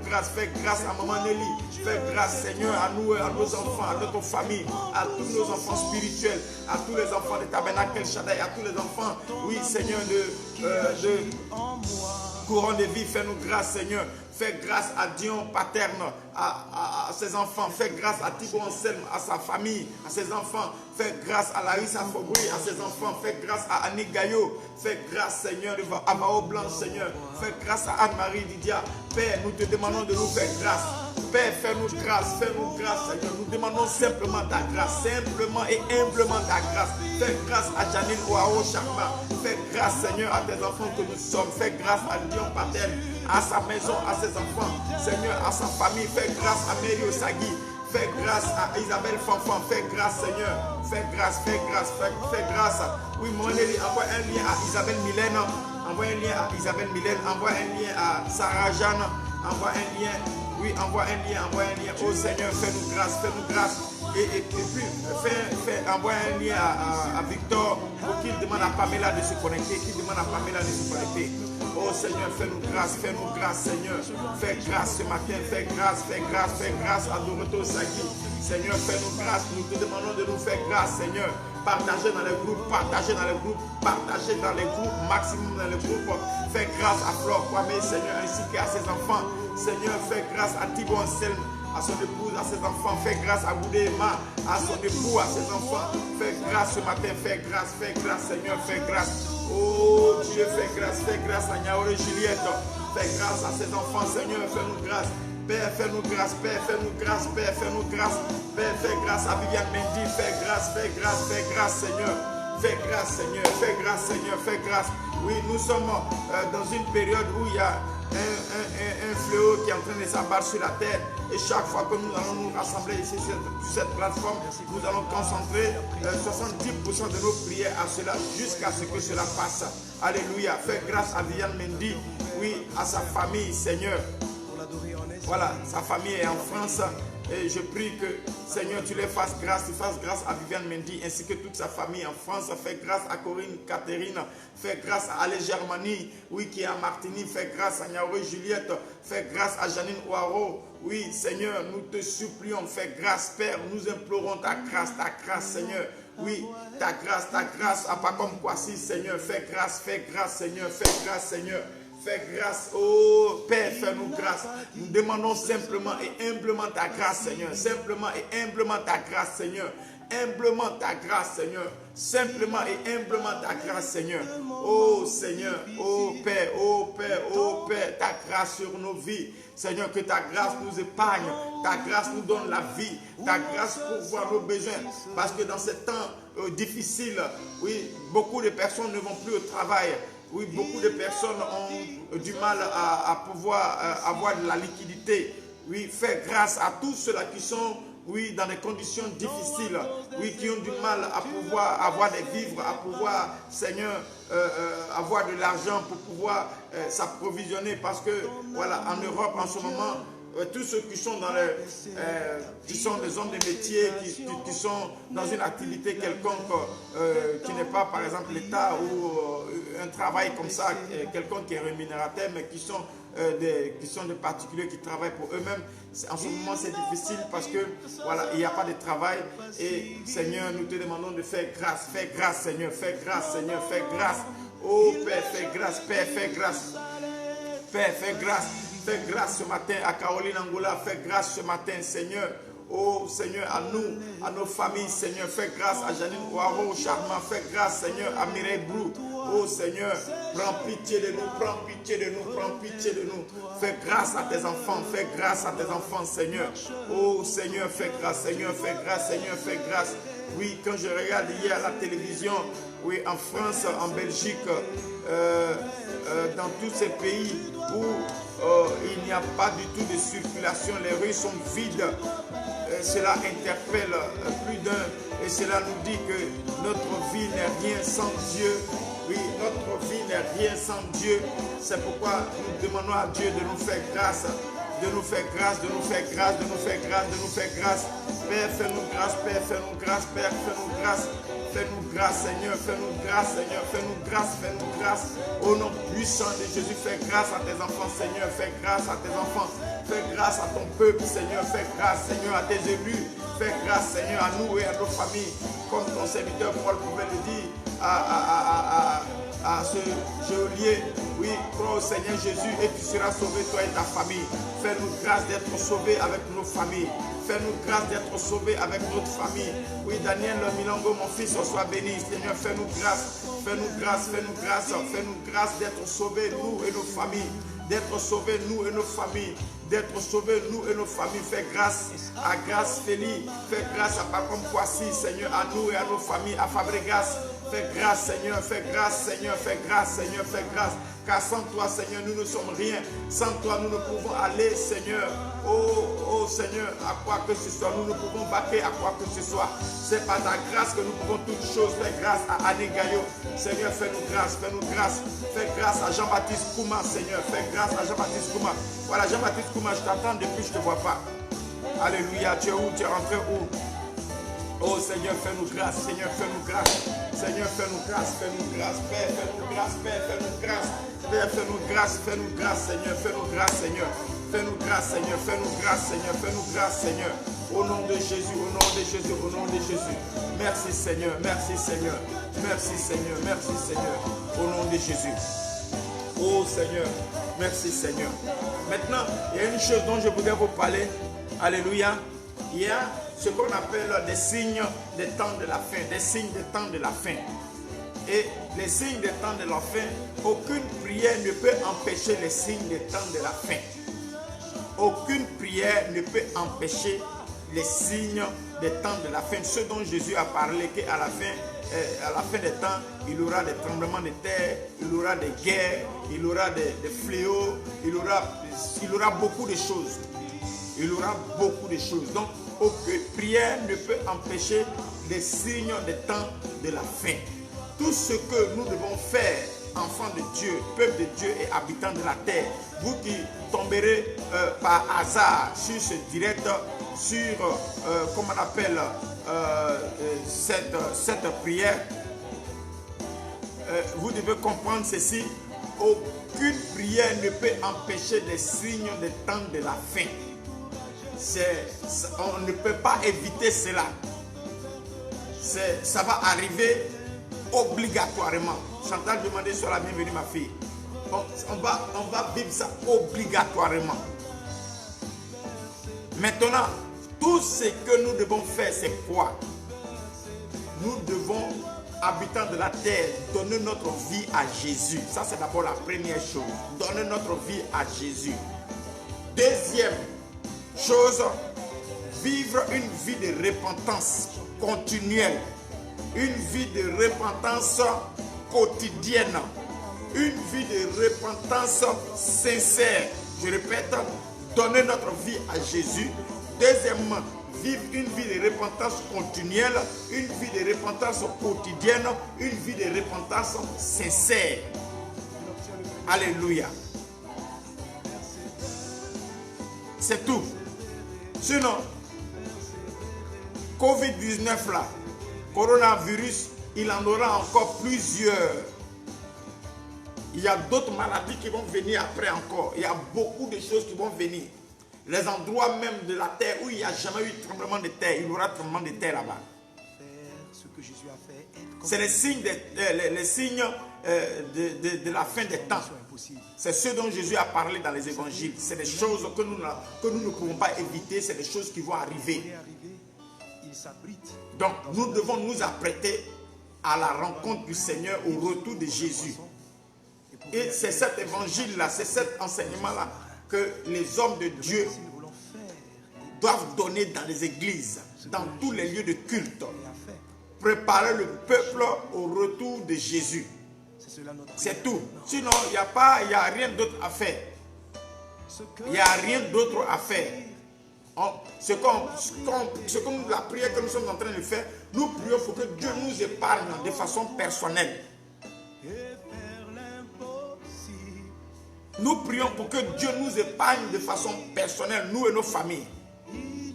grâce. Fais grâce à Maman Nelly. Fais grâce, Seigneur, à nous, à nos enfants, à notre famille, à tous nos enfants spirituels, à tous les enfants de Tabernacle Shaddai, à tous les enfants, oui, Seigneur, de Couronne de vie. Fais-nous grâce, Seigneur. Fais grâce à Dion Paterne, à ses enfants. Fais grâce à Thibaut Anselme, à sa famille, à ses enfants. Fais grâce à Larissa Fobry, à ses enfants. Fais grâce à Annick Gaillot. Fais grâce, Seigneur, à Mao Blanc, Seigneur. Fais grâce à Anne-Marie Didia. Père, nous te demandons de nous faire grâce. Père, fais-nous grâce, Seigneur. Nous demandons simplement ta grâce, simplement et humblement ta grâce. Fais grâce à Janine Ouao Chakma. Fais grâce, Seigneur, à tes enfants que nous sommes. Fais grâce à Dion Patel, à sa maison, à ses enfants. Seigneur, à sa famille. Fais grâce à Mary Osagi. Fais grâce à Isabelle Fanfan. Fais grâce, Seigneur. Fais grâce. Oui, mon Élie, envoie un lien à Isabelle Mylène. Envoie un lien à Isabelle Mylène. Envoie un lien à Sarah Jeanne. Envoie un lien. Oui, envoie un lien. Oh Seigneur, fais-nous grâce. Et puis, envoie un lien à Victor pour qu'il demande à Pamela de se connecter. Oh Seigneur, fais-nous grâce, Seigneur. Fais grâce ce matin, fais grâce à Dorothée Sagi. Seigneur, fais-nous grâce. Nous te demandons de nous faire grâce, Seigneur. Partagez dans les groupes, maximum dans les groupes. Fais grâce à Flore Kwame, Seigneur, ainsi qu'à ses enfants. Seigneur, fais grâce à Thibaut Anselme, à son épouse, à ses enfants. Fais grâce à Boudéma, à son époux, à ses enfants. Fais grâce ce matin, fais grâce, Seigneur, fais grâce. Oh Dieu, fais grâce à Niaore Juliette. Fais grâce à ses enfants, Seigneur, fais-nous grâce. Père, fais-nous grâce, Père, fais-nous grâce. Père, fais grâce à Viviane Mendy. Fais grâce, Seigneur. Fais grâce. Oui, nous sommes dans une période où il y a un fléau qui est en train de s'abattre sur la terre. Et chaque fois que nous allons nous rassembler ici sur cette plateforme, nous allons concentrer 70% de nos prières à cela, jusqu'à ce que cela passe. Alléluia. Fais grâce à Viviane Mendy, oui, à sa famille, Seigneur. Voilà, sa famille est en France. Et je prie que, Seigneur, tu les fasses grâce. Tu fasses grâce à Viviane Mendy ainsi que toute sa famille en France. Fais grâce à Corinne Catherine. Fais grâce à Ale Germanie, oui, qui est à Martinique. Fais grâce à Niaore Juliette. Fais grâce à Janine Ouaro. Oui, Seigneur, nous te supplions. Fais grâce, Père. Nous implorons ta grâce, Seigneur. Oui, ta grâce. Pas comme Kwasi, Seigneur. Fais grâce, Seigneur. Fais grâce, oh Père, fais-nous grâce. Nous demandons simplement et humblement ta grâce, Seigneur. Simplement et humblement ta grâce, Seigneur. Humblement ta grâce, Seigneur. Simplement et humblement ta grâce, Seigneur. Oh Seigneur, oh Père, ta grâce sur nos vies. Seigneur, que ta grâce nous épargne. Ta grâce nous donne la vie. Ta grâce pour voir nos besoins. Parce que dans ces temps difficiles, oui, beaucoup de personnes ne vont plus au travail. Oui, beaucoup de personnes ont du mal à pouvoir avoir de la liquidité. Oui, fais grâce à tous ceux-là qui sont, oui, dans des conditions difficiles. Oui, qui ont du mal à pouvoir avoir des vivres, à pouvoir, Seigneur, avoir de l'argent pour pouvoir s'approvisionner. Parce que, voilà, en Europe, en ce moment, tous ceux qui sont dans qui sont des hommes de métier, qui sont dans une activité quelconque, qui n'est pas par exemple l'État ou un travail comme ça, quelqu'un qui est rémunérateur, mais qui sont des particuliers qui travaillent pour eux-mêmes. En ce moment, c'est difficile parce que voilà, il n'y a pas de travail. Et Seigneur, nous te demandons de faire grâce. Fais grâce, Seigneur. Fais grâce, Seigneur. Fais grâce. Oh Père, fais grâce. Père, fais grâce. Père, fais grâce. Fais grâce ce matin à Caroline Angola. Fais grâce ce matin, Seigneur. Oh Seigneur, à nous, à nos familles, Seigneur. Fais grâce à Janine Ouaro, Charmant. Fais grâce, Seigneur, à Mireille Blou. Oh Seigneur, prends pitié de nous, prends pitié de nous, prends pitié de nous. Fais grâce à tes enfants, fais grâce à tes enfants, Seigneur. Oh Seigneur, fais grâce, Seigneur, fais grâce, Seigneur, fais grâce. Oui, quand je regarde hier à la télévision, oui, en France, en Belgique, dans tous ces pays où il n'y a pas du tout de circulation, les rues sont vides. Cela interpelle plus d'un et cela nous dit que notre vie n'est rien sans Dieu. Oui, notre vie n'est rien sans Dieu. C'est pourquoi nous demandons à Dieu de nous faire grâce. De nous faire grâce, de nous faire grâce, de nous faire grâce, de nous faire grâce. Père, fais-nous grâce, Père, fais-nous grâce, Père, fais-nous grâce. Fais-nous grâce, Seigneur, fais-nous grâce, Seigneur, fais-nous grâce, fais-nous grâce. Au nom puissant de Jésus, fais grâce à tes enfants, Seigneur, fais grâce à tes enfants. Fais grâce à ton peuple, Seigneur, fais grâce, Seigneur, à tes élus. Fais grâce, Seigneur, à nous et à nos familles. Comme ton serviteur Paul pouvait le dire à ce geôlier. Oui, crois au Seigneur Jésus et tu seras sauvé, toi et ta famille. Fais-nous grâce d'être sauvés avec nos familles. Fais-nous grâce d'être sauvés avec notre famille. Oui, Daniel Milongo, mon fils, sois béni. Seigneur, fais-nous grâce. Fais-nous grâce, fais-nous grâce. Fais-nous grâce d'être sauvés, nous et nos familles. D'être sauvés, nous et nos familles. D'être sauvés, nous et nos familles. Fais grâce à Grâce Félix. Fais grâce à Pacom Kwasi, Seigneur, à nous et à nos familles. À Fabregas. Fais grâce, Seigneur. Fais grâce, Seigneur. Fais grâce, Seigneur. Fais grâce. Car sans toi, Seigneur, nous ne sommes rien. Sans toi, nous ne pouvons aller, Seigneur. Oh Seigneur, à quoi que ce soit, nous ne pouvons baquer à quoi que ce soit. C'est par ta grâce que nous pouvons toutes choses. Fais grâce à Anne Gaillot. Seigneur, fais-nous grâce, fais-nous grâce. Fais grâce à Jean-Baptiste Kouma, Seigneur. Fais grâce à Jean-Baptiste Kouma. Voilà, Jean-Baptiste Kouma, je t'attends depuis, je ne te vois pas. Alléluia, tu es où? Tu es rentré où? Oh Seigneur, fais-nous grâce. Seigneur, fais-nous grâce. Seigneur, fais-nous grâce. Fais-nous grâce. Père, fais-nous grâce. Père, fais-nous grâce. Père, fais-nous grâce. Fais-nous grâce, Seigneur. Fais-nous grâce, Seigneur. Fais-nous grâce, Seigneur. Fais-nous grâce, Seigneur. Fais-nous grâce, Seigneur. Au nom de Jésus, au nom de Jésus, au nom de Jésus. Merci, Seigneur. Merci, Seigneur. Merci, Seigneur. Merci, Seigneur. Au nom de Jésus. Oh Seigneur. Merci, Seigneur. Maintenant, il y a une chose dont je voudrais vous parler. Alléluia. Il y a ce qu'on appelle des signes des temps de la fin. Des signes des temps de la fin. Et les signes des temps de la fin, aucune prière ne peut empêcher les signes des temps de la fin. Aucune prière ne peut empêcher les signes des temps de la fin. Ce dont Jésus a parlé qu'à la fin des temps, il y aura des tremblements de terre, il y aura des guerres, il y aura des fléaux, il y aura beaucoup de choses. Il y aura beaucoup de choses. Donc, aucune prière ne peut empêcher les signes des temps de la fin. Tout ce que nous devons faire, enfants de Dieu, peuple de Dieu et habitants de la terre, vous qui tomberez par hasard sur ce direct, sur, comment on appelle, cette prière, vous devez comprendre ceci. Aucune prière ne peut empêcher les signes des temps de la fin. On ne peut pas éviter cela. Ça va arriver obligatoirement. Chantal demandait sur la bienvenue, ma fille. On va vivre ça obligatoirement. Maintenant, tout ce que nous devons faire, c'est quoi? Nous devons, habitants de la terre, donner notre vie à Jésus. Ça, c'est d'abord la première chose. Donner notre vie à Jésus. Deuxième chose, vivre une vie de repentance continuelle. Une vie de repentance quotidienne. Une vie de repentance sincère. Je répète, donner notre vie à Jésus. Deuxièmement, vivre une vie de repentance continuelle, une vie de repentance quotidienne, une vie de repentance sincère. Alléluia. C'est tout. Sinon, Covid-19 là, coronavirus, il en aura encore plusieurs. Il y a d'autres maladies qui vont venir après encore. Il y a beaucoup de choses qui vont venir. Les endroits même de la terre où il n'y a jamais eu de tremblement de terre, il y aura tremblement de terre là-bas. C'est les signes, de la fin des temps. C'est ce dont Jésus a parlé dans les évangiles. C'est des choses que nous ne pouvons pas éviter. C'est des choses qui vont arriver. Donc nous devons nous apprêter à la rencontre du Seigneur, au retour de Jésus. Et c'est cet évangile-là, c'est cet enseignement-là que les hommes de Dieu doivent donner dans les églises, dans tous les lieux de culte. Préparer le peuple au retour de Jésus. C'est tout. Sinon, il n'y a rien d'autre à faire. Il n'y a rien d'autre à faire. C'est comme la prière que nous sommes en train de faire. Nous prions pour que Dieu nous épargne de façon personnelle. Nous prions pour que Dieu nous épargne de façon personnelle, nous et nos familles.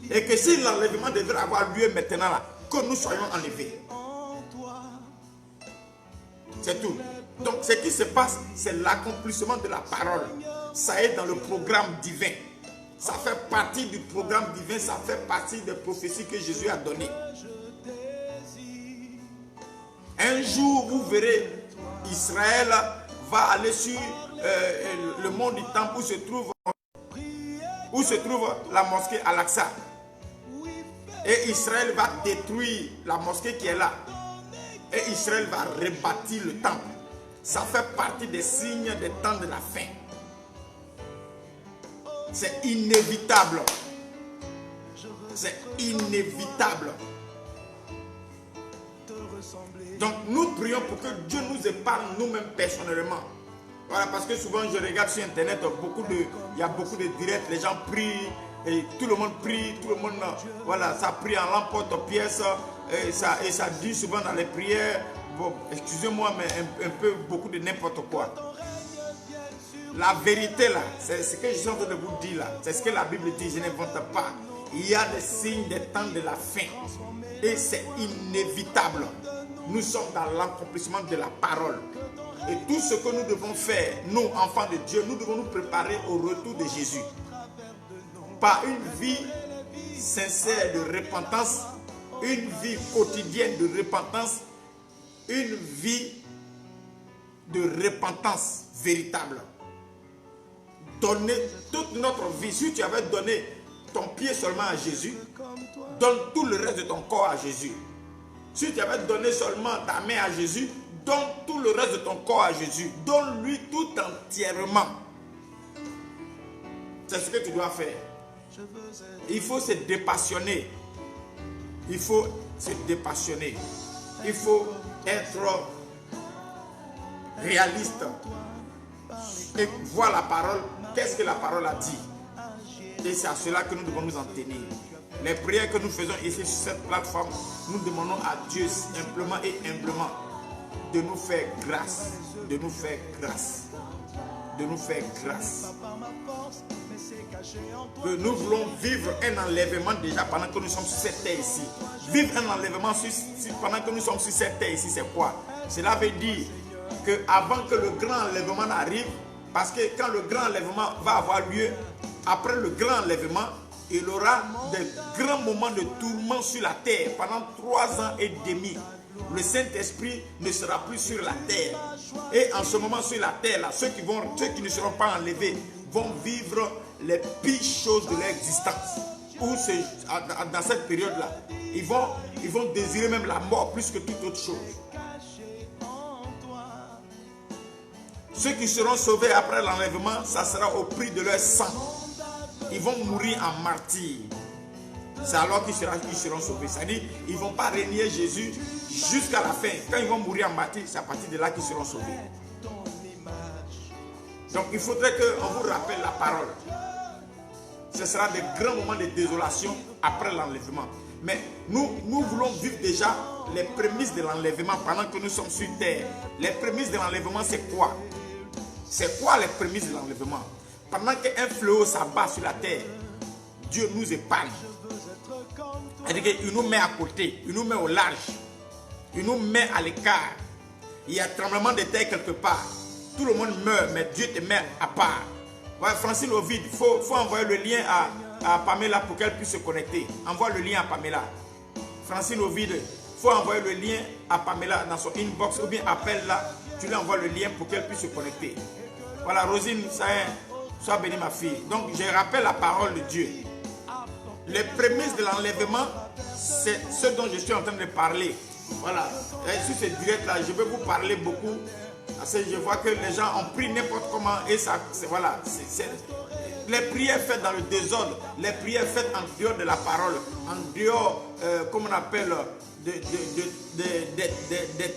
Et que si l'enlèvement devrait avoir lieu maintenant, là, que nous soyons enlevés. C'est tout. Donc ce qui se passe, c'est l'accomplissement de la parole. Ça est dans le programme divin. Ça fait partie du programme divin, ça fait partie des prophéties que Jésus a données. Un jour, vous verrez, Israël va aller sur le mont du Temple où se trouve la mosquée Al-Aqsa. Et Israël va détruire la mosquée qui est là. Et Israël va rebâtir le temple. Ça fait partie des signes des temps de la fin. C'est inévitable. C'est inévitable. Donc nous prions pour que Dieu nous épargne nous-mêmes personnellement. Voilà, parce que souvent je regarde sur internet, il y a beaucoup de directs, les gens prient, et tout le monde prie, tout le monde, voilà, ça prie en l'emporte-pièce, et ça dit souvent dans les prières, bon, excusez-moi, mais un peu beaucoup de n'importe quoi. La vérité là, c'est ce que je suis en train de vous dire là, c'est ce que la Bible dit, je n'invente pas. Il y a des signes des temps de la fin et c'est inévitable. Nous sommes dans l'accomplissement de la parole. Et tout ce que nous devons faire, nous, enfants de Dieu, nous devons nous préparer au retour de Jésus. Par une vie sincère de repentance, une vie quotidienne de repentance, une vie de repentance véritable. Donner toute notre vie. Si tu avais donné ton pied seulement à Jésus, donne tout le reste de ton corps à Jésus. Si tu avais donné seulement ta main à Jésus, donne tout le reste de ton corps à Jésus. Donne-lui tout entièrement. C'est ce que tu dois faire. Il faut se dépassionner. Il faut se dépassionner. Il faut être réaliste. Et voir la parole. Qu'est-ce que la parole a dit? Et c'est à cela que nous devons nous en tenir. Les prières que nous faisons ici sur cette plateforme, nous demandons à Dieu simplement et humblement de nous faire grâce, de nous faire grâce, de nous faire grâce. Que nous voulons vivre un enlèvement déjà pendant que nous sommes sur cette terre ici. Vivre un enlèvement pendant que nous sommes sur cette terre ici, c'est quoi? Cela veut dire qu'avant que le grand enlèvement arrive, parce que quand le grand enlèvement va avoir lieu, après le grand enlèvement, il y aura des grands moments de tourment sur la terre pendant 3 ans et demi. Le Saint-Esprit ne sera plus sur la terre. Et en ce moment sur la terre, là, ceux qui ne seront pas enlevés vont vivre les pires choses de leur existence. Dans cette période-là, ils vont désirer même la mort plus que toute autre chose. Ceux qui seront sauvés après l'enlèvement, ça sera au prix de leur sang. Ils vont mourir en martyrs. C'est alors qu'ils seront sauvés. C'est-à-dire qu'ils ne vont pas renier Jésus jusqu'à la fin. Quand ils vont mourir en martyrs, c'est à partir de là qu'ils seront sauvés. Donc il faudrait qu'on vous rappelle la parole. Ce sera des grands moments de désolation après l'enlèvement. Mais nous voulons vivre déjà les prémices de l'enlèvement pendant que nous sommes sur terre. Les prémices de l'enlèvement, c'est quoi? C'est quoi les prémices de l'enlèvement? Pendant qu'un fléau s'abat sur la terre, Dieu nous épargne. Il nous met à côté, il nous met au large, il nous met à l'écart. Il y a un tremblement de terre quelque part. Tout le monde meurt, mais Dieu te met à part. Ouais, Francine Ovid, il faut envoyer le lien à Pamela pour qu'elle puisse se connecter. Envoie le lien à Pamela. Francine Ovid, il faut envoyer le lien à Pamela dans son inbox ou bien appelle-la. Tu lui envoies le lien pour qu'elle puisse se connecter. Voilà, Rosine, ça est, sois bénie ma fille. Donc, je rappelle la parole de Dieu. Les prémices de l'enlèvement, c'est ce dont je suis en train de parler. Voilà, et sur ce direct-là, je vais vous parler beaucoup. Parce que je vois que les gens ont pris n'importe comment et ça, voilà. Les prières faites dans le désordre, les prières faites en dehors de la parole, en dehors, comme on appelle, des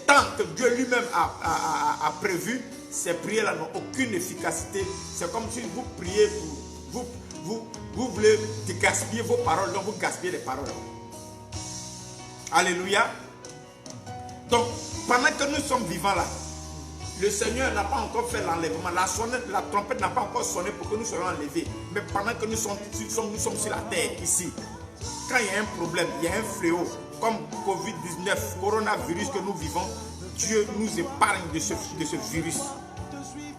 temps que Dieu lui-même a prévus, ces prières-là n'ont aucune efficacité. C'est comme si vous priez, vous voulez gaspiller vos paroles, donc vous gaspillez les paroles. Alléluia. Donc, pendant que nous sommes vivants là, le Seigneur n'a pas encore fait l'enlèvement. La trompette n'a pas encore sonné pour que nous soyons enlevés. Mais pendant que nous sommes sur la terre, ici, quand il y a un problème, il y a un fléau, comme Covid-19, coronavirus que nous vivons, Dieu nous épargne de ce virus.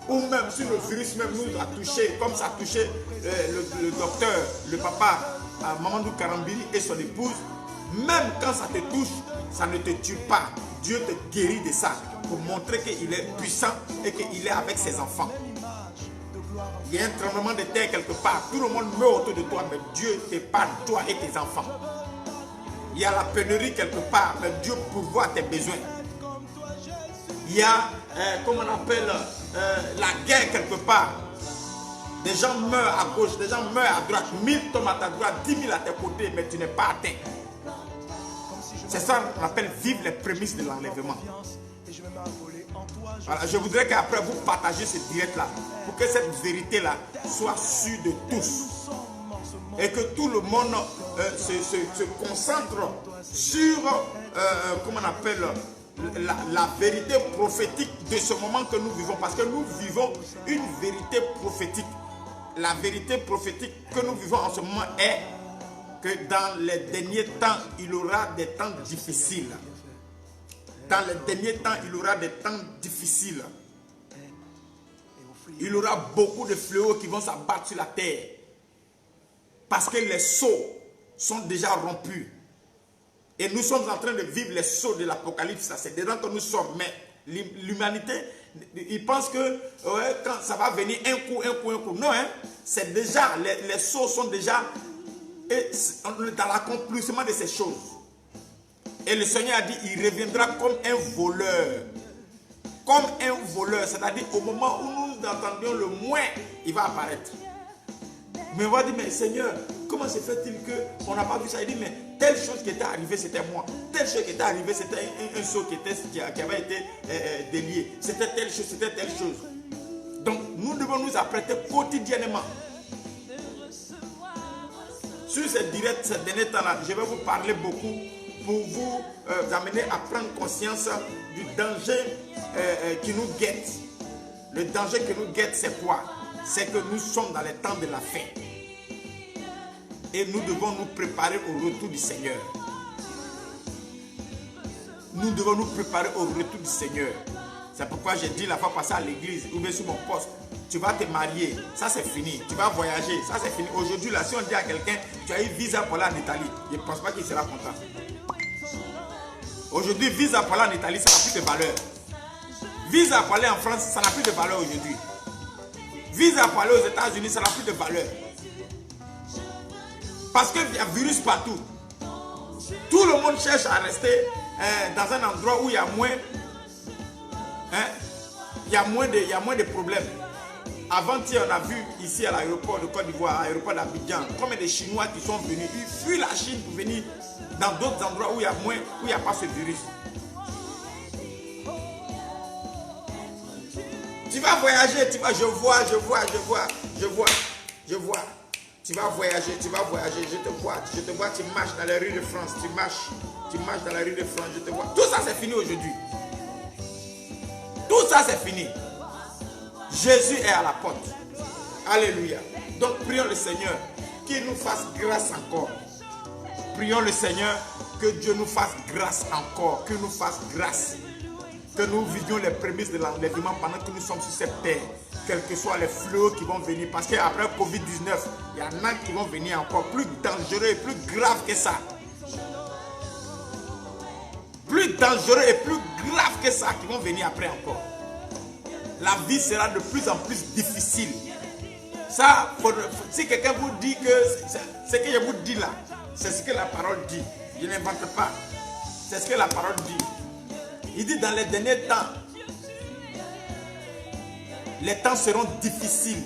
Ou même si le virus même nous a touché, comme ça a touché le docteur, le papa, Mamadou Karambiri et son épouse, même quand ça te touche, ça ne te tue pas. Dieu te guérit de ça pour montrer qu'il est puissant et qu'il est avec ses enfants. Il y a un tremblement de terre quelque part, tout le monde meurt autour de toi, mais Dieu t'épargne, toi et tes enfants. Il y a la pénurie quelque part, mais Dieu pourvoit tes besoins. Il y a, comment on appelle, la guerre quelque part. Des gens meurent à gauche, des gens meurent à droite, 1000 tombent à ta droite, 10 000 à tes côtés, mais tu n'es pas atteint. C'est ça qu'on appelle vivre les prémices de l'enlèvement. Voilà, je voudrais qu'après vous partagiez ce direct-là, pour que cette vérité-là soit sûre de tous. Et que tout le monde se concentre sur, comment on appelle, la vérité prophétique de ce moment que nous vivons. Parce que nous vivons une vérité prophétique. La vérité prophétique que nous vivons en ce moment est que dans les derniers temps, il y aura des temps difficiles. Dans les derniers temps, il y aura des temps difficiles. Il y aura beaucoup de fléaux qui vont s'abattre sur la terre. Parce que les sceaux sont déjà rompus. Et nous sommes en train de vivre les sceaux de l'Apocalypse. C'est dedans que nous sommes. Mais l'humanité, ils pensent que ouais, quand ça va venir un coup. Non, hein, c'est déjà, les sceaux sont déjà dans l'accomplissement de ces choses. Et le Seigneur a dit, il reviendra comme un voleur. Comme un voleur, c'est-à-dire au moment où nous entendions le moins, il va apparaître. Mais on va dire, mais Seigneur, comment se fait-il qu'on n'a pas vu ça? Il dit, mais telle chose qui était arrivée, c'était moi. Telle chose qui était arrivée, c'était un seau qui avait été délié. C'était telle chose, c'était telle chose. Donc, nous devons nous apprêter quotidiennement. Sur cette directe, ces derniers temps-là, je vais vous parler beaucoup pour vous amener à prendre conscience du danger qui nous guette. Le danger qui nous guette, c'est quoi? C'est que nous sommes dans les temps de la fin. Et nous devons nous préparer au retour du Seigneur. Nous devons nous préparer au retour du Seigneur. C'est pourquoi j'ai dit la fois passée à l'église, ou bien sur mon poste, tu vas te marier, ça c'est fini. Tu vas voyager, ça c'est fini. Aujourd'hui, là, si on dit à quelqu'un, tu as eu visa pour aller en Italie, je ne pense pas qu'il sera content. Aujourd'hui, visa pour aller en Italie, ça n'a plus de valeur. Visa pour aller en France, ça n'a plus de valeur aujourd'hui. Visa pour aller aux États-Unis, ça n'a plus de valeur. Parce qu'il y a virus partout. Tout le monde cherche à rester dans un endroit où il y a moins, il y a moins de problèmes. Avant-hier, on a vu ici à l'aéroport de Côte d'Ivoire, à l'aéroport d'Abidjan, combien de Chinois qui sont venus. Ils fuient la Chine pour venir dans d'autres endroits où il y a moins, où il n'y a pas ce virus. Tu vas voyager, tu vas, je vois. Tu vas voyager, je te vois, tu marches dans les rues de France, tu marches dans les rues de France, je te vois. Tout ça c'est fini aujourd'hui. Tout ça c'est fini. Jésus est à la porte. Alléluia. Donc prions le Seigneur qu'il nous fasse grâce encore. Prions le Seigneur que Dieu nous fasse grâce encore, qu'il nous fasse grâce. Que nous vivions les prémices de l'enlèvement pendant que nous sommes sur cette terre. Quels que soient les fléaux qui vont venir. Parce qu'après Covid-19, il y en a qui vont venir encore plus dangereux et plus graves que ça. Plus dangereux et plus graves que ça qui vont venir après encore. La vie sera de plus en plus difficile. Ça, si quelqu'un vous dit que ce que je vous dis là, c'est ce que la parole dit. Je n'invente pas. C'est ce que la parole dit. Il dit dans les derniers temps, les temps seront difficiles.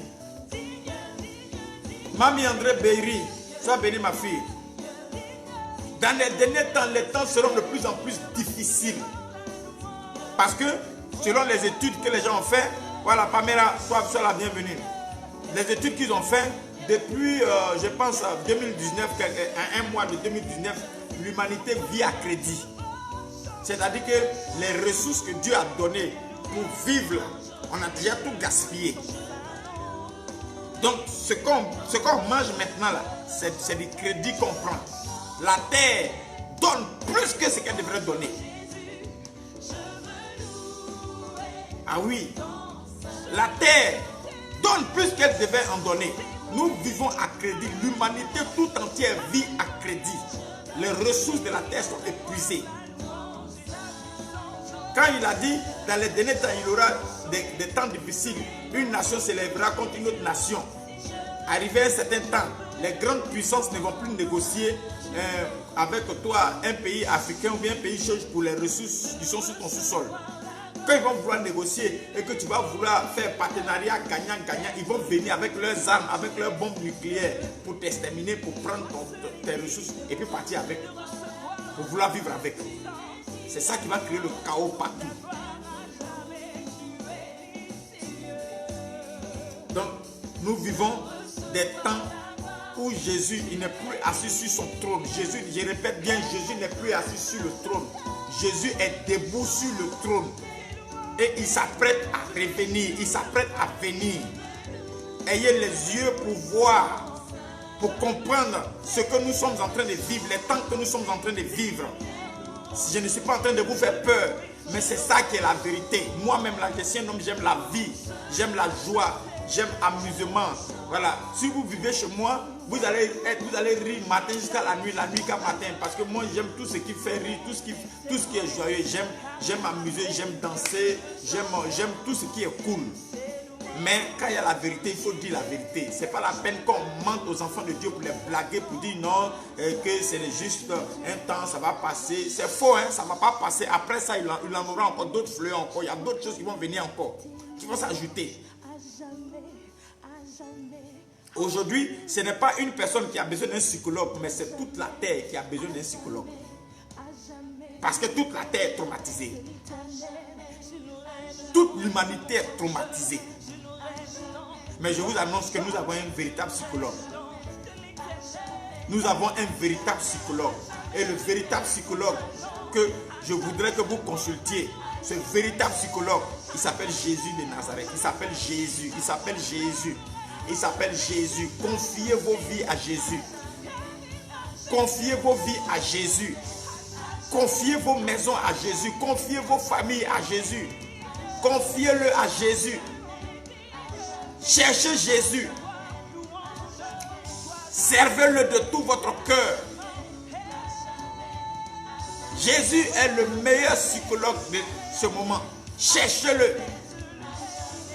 Mamie André Beiri, sois bénie ma fille. Dans les derniers temps, les temps seront de plus en plus difficiles. Parce que, selon les études que les gens ont fait, voilà, Pamela, sois la bienvenue. Les études qu'ils ont fait, depuis, je pense, 2019, un mois de 2019, l'humanité vit à crédit. C'est-à-dire que les ressources que Dieu a données pour vivre, on a déjà tout gaspillé. Donc, ce qu'on mange maintenant, là, c'est du crédit qu'on prend. La terre donne plus que ce qu'elle devrait donner. Ah oui, la terre donne plus qu'elle devait en donner. Nous vivons à crédit. L'humanité tout entière vit à crédit. Les ressources de la terre sont épuisées. Quand il a dit, dans les derniers temps, il y aura des temps difficiles. Une nation s'élèvera contre une autre nation. Arrivé à un certain temps, les grandes puissances ne vont plus négocier avec toi, un pays africain ou bien un pays change pour les ressources qui sont sur ton sous-sol. Quand ils vont vouloir négocier et que tu vas vouloir faire partenariat gagnant-gagnant, ils vont venir avec leurs armes, avec leurs bombes nucléaires pour t'exterminer, pour prendre tes ressources et puis partir avec. Pour vouloir vivre avec. C'est ça qui va créer le chaos partout. Donc, nous vivons des temps où Jésus, il n'est plus assis sur son trône. Jésus, je répète bien, Jésus n'est plus assis sur le trône. Jésus est debout sur le trône. Et il s'apprête à revenir, il s'apprête à venir. Ayez les yeux pour voir, pour comprendre ce que nous sommes en train de vivre, les temps que nous sommes en train de vivre. Je ne suis pas en train de vous faire peur, mais c'est ça qui est la vérité. Moi-même, là, je suis un homme, j'aime la vie, j'aime la joie, j'aime l'amusement. Voilà, si vous vivez chez moi, vous allez rire matin jusqu'à la nuit qu'à matin. Parce que moi, j'aime tout ce qui fait rire, tout ce qui est joyeux. J'aime m'amuser, j'aime danser, j'aime tout ce qui est cool. Mais quand il y a la vérité, il faut dire la vérité. Ce n'est pas la peine qu'on mente aux enfants de Dieu pour les blaguer, pour dire non, que c'est juste un temps, ça va passer. C'est faux, hein, ça ne va pas passer. Après ça, il en aura encore d'autres fleurs encore. Il y a d'autres choses qui vont venir encore, qui vont s'ajouter. Aujourd'hui, ce n'est pas une personne qui a besoin d'un psychologue, mais c'est toute la terre qui a besoin d'un psychologue. Parce que toute la terre est traumatisée. Toute l'humanité est traumatisée. Mais je vous annonce que nous avons un véritable psychologue. Nous avons un véritable psychologue. Et le véritable psychologue que je voudrais que vous consultiez, ce véritable psychologue, il s'appelle Jésus de Nazareth. Il s'appelle Jésus. Il s'appelle Jésus. Il s'appelle Jésus. Confiez vos vies à Jésus. Confiez vos vies à Jésus. Confiez vos maisons à Jésus. Confiez vos familles à Jésus. Confiez-le à Jésus. Cherchez Jésus. Servez-le de tout votre cœur. Jésus est le meilleur psychologue de ce moment. Cherchez-le.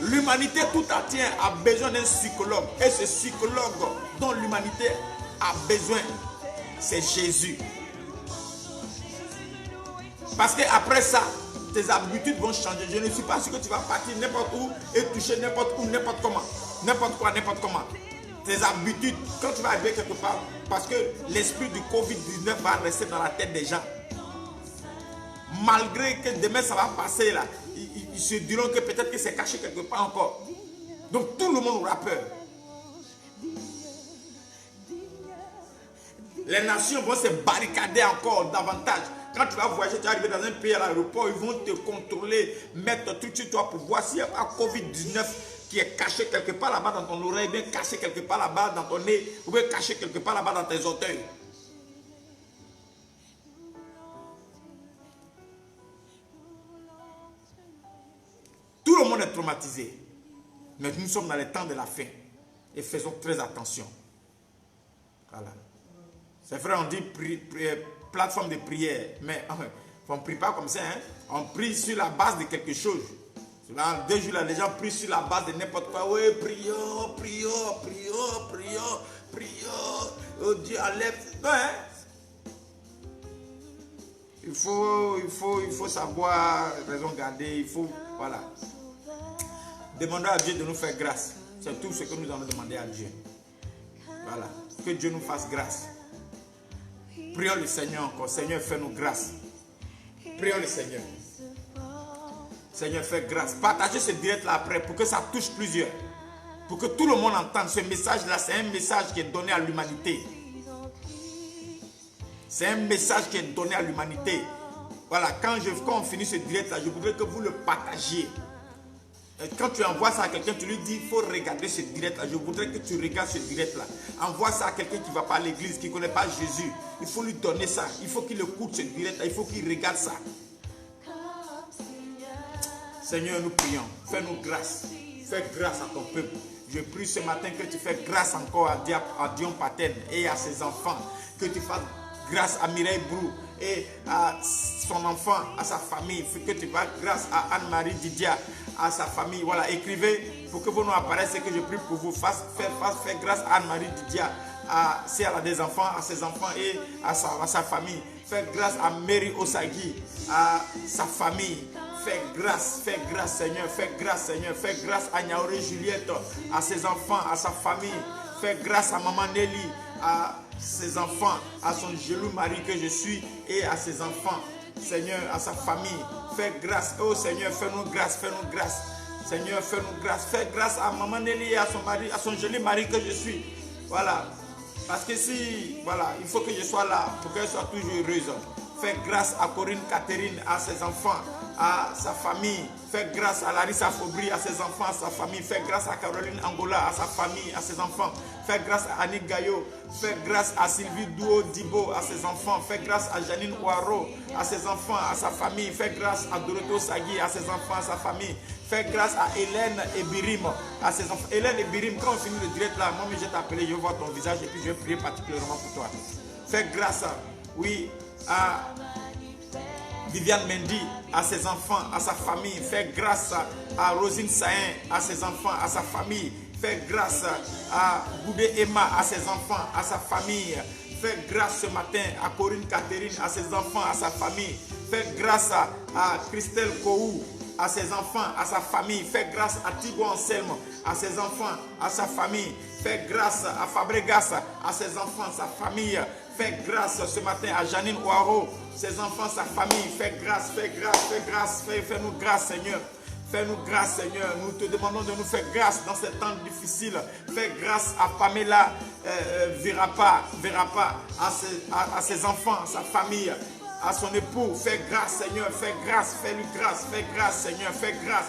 L'humanité tout entière a besoin d'un psychologue. Et ce psychologue dont l'humanité a besoin, c'est Jésus. Parce qu'après ça, tes habitudes vont changer. Je ne suis pas sûr que tu vas partir n'importe où et toucher n'importe où, n'importe comment. N'importe quoi, n'importe comment. Tes habitudes, quand tu vas arriver quelque part, parce que l'esprit du Covid-19 va rester dans la tête des gens. Malgré que demain ça va passer là, ils se diront que peut-être que c'est caché quelque part encore. Donc tout le monde aura peur. Les nations vont se barricader encore davantage. Quand tu vas voyager, tu vas arriver dans un pays à l'aéroport, ils vont te contrôler, mettre un truc sur toi pour voir s'il n'y a pas Covid-19 qui est caché quelque part là-bas dans ton oreille, bien caché quelque part là-bas dans ton nez, ou bien caché quelque part là-bas dans tes orteils. Tout le monde est traumatisé. Mais nous sommes dans les temps de la fin. Et faisons très attention. Voilà. C'est vrai, on dit plateforme de prière. Mais on ne prie pas comme ça. Hein? On prie sur la base de quelque chose. Dans 2 jours, là, les gens prient sur la base de n'importe quoi. Oui, prions, prions, prions, prions, prions. Oh Dieu, enlève. Non, hein? Il faut savoir raison garder. Il faut, voilà. Demandons à Dieu de nous faire grâce. C'est tout ce que nous allons demander à Dieu. Voilà. Que Dieu nous fasse grâce. Prions le Seigneur encore. Seigneur, fais-nous grâce. Prions le Seigneur. Seigneur, fais grâce. Partagez ce direct-là après pour que ça touche plusieurs. Pour que tout le monde entende ce message-là. C'est un message qui est donné à l'humanité. C'est un message qui est donné à l'humanité. Voilà, quand on finit ce direct-là, je voudrais que vous le partagiez. Quand tu envoies ça à quelqu'un, tu lui dis, il faut regarder ce direct-là. Je voudrais que tu regardes ce direct-là. Envoie ça à quelqu'un qui ne va pas à l'église, qui ne connaît pas Jésus. Il faut lui donner ça. Il faut qu'il écoute ce direct-là. Il faut qu'il regarde ça. Seigneur, nous prions. Fais-nous grâce. Fais grâce à ton peuple. Je prie ce matin que tu fais grâce encore à Dion Paten et à ses enfants. Que tu fasses grâce à Mireille Brou et à son enfant, à sa famille. Que tu fasses grâce à Anne-Marie Didia, à sa famille. Voilà, écrivez pour que vos noms apparaissent et que je prie pour vous. Fais grâce à Anne-Marie Didia, si elle a des enfants, à ses enfants et à sa famille. Fais grâce à Mary Osagi, à sa famille. Fais grâce Seigneur, fais grâce Seigneur, fais grâce à Niaoré Juliette, à ses enfants, à sa famille. Fais grâce à Maman Nelly, à ses enfants, à son gelou mari que je suis et à ses enfants. Seigneur, à sa famille. Fais grâce, oh Seigneur, fais-nous grâce, fais-nous grâce. Seigneur, fais-nous grâce. Fais grâce à Maman Nelly et à son mari, à son joli mari que je suis. Voilà. Parce que voilà, il faut que je sois là pour qu'elle soit toujours heureuse. Fais grâce à Corinne Catherine, à ses enfants, à sa famille. Fais grâce à Larissa Faubry, à ses enfants, à sa famille. Fais grâce à Caroline Angola, à sa famille, à ses enfants. Fais grâce à Annick Gaillot. Fais grâce à Sylvie Douo Dibo, à ses enfants. Fais grâce à Janine Ouaro, à ses enfants, à sa famille. Fais grâce à Dorothée Sagui, à ses enfants, à sa famille. Fais grâce à Hélène Ebirim, à ses enfants. Hélène Ebirim, quand on finit le direct là, moi je vais t'appeler, je vais voir ton visage et puis je vais prier particulièrement pour toi. Fais grâce, oui, à Viviane Mendy, à ses enfants, à sa famille. Fais grâce à Rosine Sahin, à ses enfants, à sa famille. Fais grâce à Goudé Emma, à ses enfants, à sa famille. Fais grâce ce matin à Corinne Catherine, à ses enfants, à sa famille. Fais grâce à Christelle Kourou, à ses enfants, à sa famille. Fais grâce à Thibaut Anselme, à ses enfants, à sa famille. Fais grâce à Fabregas, à ses enfants, sa famille. Fais grâce ce matin à Janine Ouaro, ses enfants, sa famille. Fais grâce, fais grâce, fais grâce. Fais-nous grâce, Seigneur. Fais-nous grâce, Seigneur. Nous te demandons de nous faire grâce dans ces temps difficiles. Fais grâce à Pamela Verapa, à ses enfants, sa famille, à son époux. Fais grâce, Seigneur. Fais grâce, fais-lui grâce. Fais grâce, Seigneur. Fais grâce.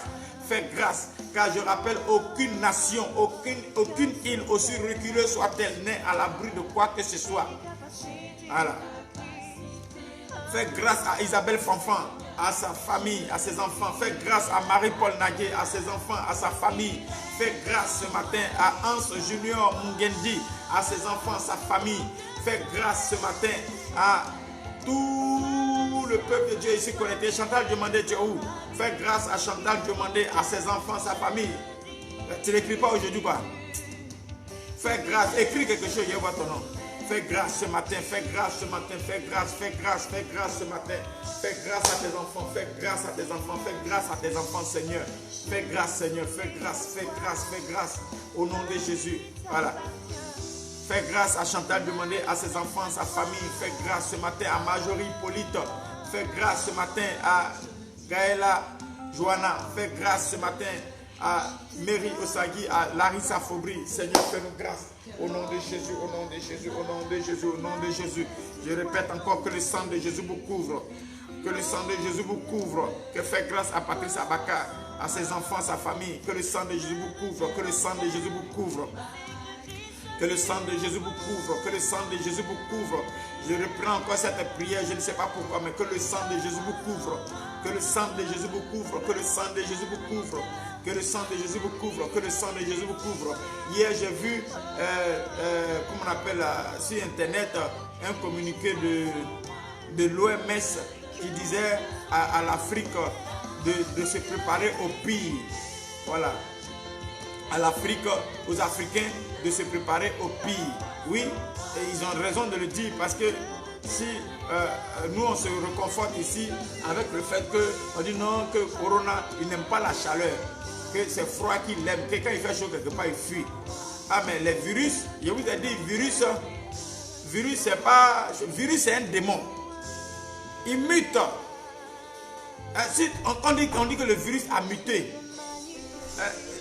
Fais grâce, car je rappelle, aucune nation, aucune île aussi reculée soit-elle née à l'abri de quoi que ce soit. Voilà. Fais grâce à Isabelle Fanfan, à sa famille, à ses enfants. Fais grâce à Marie-Paul Nagué, à ses enfants, à sa famille. Fais grâce ce matin à Hans Junior Mungendi, à ses enfants, à sa famille. Fais grâce ce matin à tout le peuple de Dieu ici connecté. Chantal Diomandé, tu es où? Fais grâce à Chantal Diomandé, à ses enfants, sa famille. Tu n'écris pas aujourd'hui quoi? Fais grâce, écris quelque chose, je vois ton nom. Fais grâce ce matin, fais grâce ce matin, fais grâce ce matin. Fais grâce à tes enfants, fais grâce à tes enfants, fais grâce à tes enfants, Seigneur. Fais grâce, Seigneur, fais grâce, au nom de Jésus. Voilà. Fais grâce à Chantal Demandé, à ses enfants, sa famille. Fais grâce ce matin à Marjorie Hippolyte. Fais grâce ce matin à Gaëla Johanna. Fais grâce ce matin à Mary Osagi, à Larissa Faubry. Seigneur, fais-nous grâce. Au nom de Jésus, au nom de Jésus, au nom de Jésus, au nom de Jésus. Je répète encore que le sang de Jésus vous couvre. Que le sang de Jésus vous couvre. Que fais grâce à Patrice Abaka, à ses enfants, sa famille. Que le sang de Jésus vous couvre. Que le sang de Jésus vous couvre. Que le sang de Jésus vous couvre. Que le sang de Jésus vous couvre. Je reprends encore cette prière, je ne sais pas pourquoi, mais que le sang de Jésus vous couvre. Que le sang de Jésus vous couvre. Que le sang de Jésus vous couvre. Que le sang de Jésus vous couvre. Que le sang de Jésus vous couvre. Hier, j'ai vu, comment on appelle, sur Internet, un communiqué de l'OMS qui disait à l'Afrique de se préparer au pire. Voilà. À l'Afrique, aux Africains, de se préparer au pire. Oui, et ils ont raison de le dire parce que si nous on se reconforte ici avec le fait qu'on dit non, que Corona, il n'aime pas la chaleur, que c'est froid qu'il aime, que quand il fait chaud quelque part, il fuit. Ah mais les virus, je vous ai dit, virus c'est un démon. Il mute. Si on dit que le virus a muté,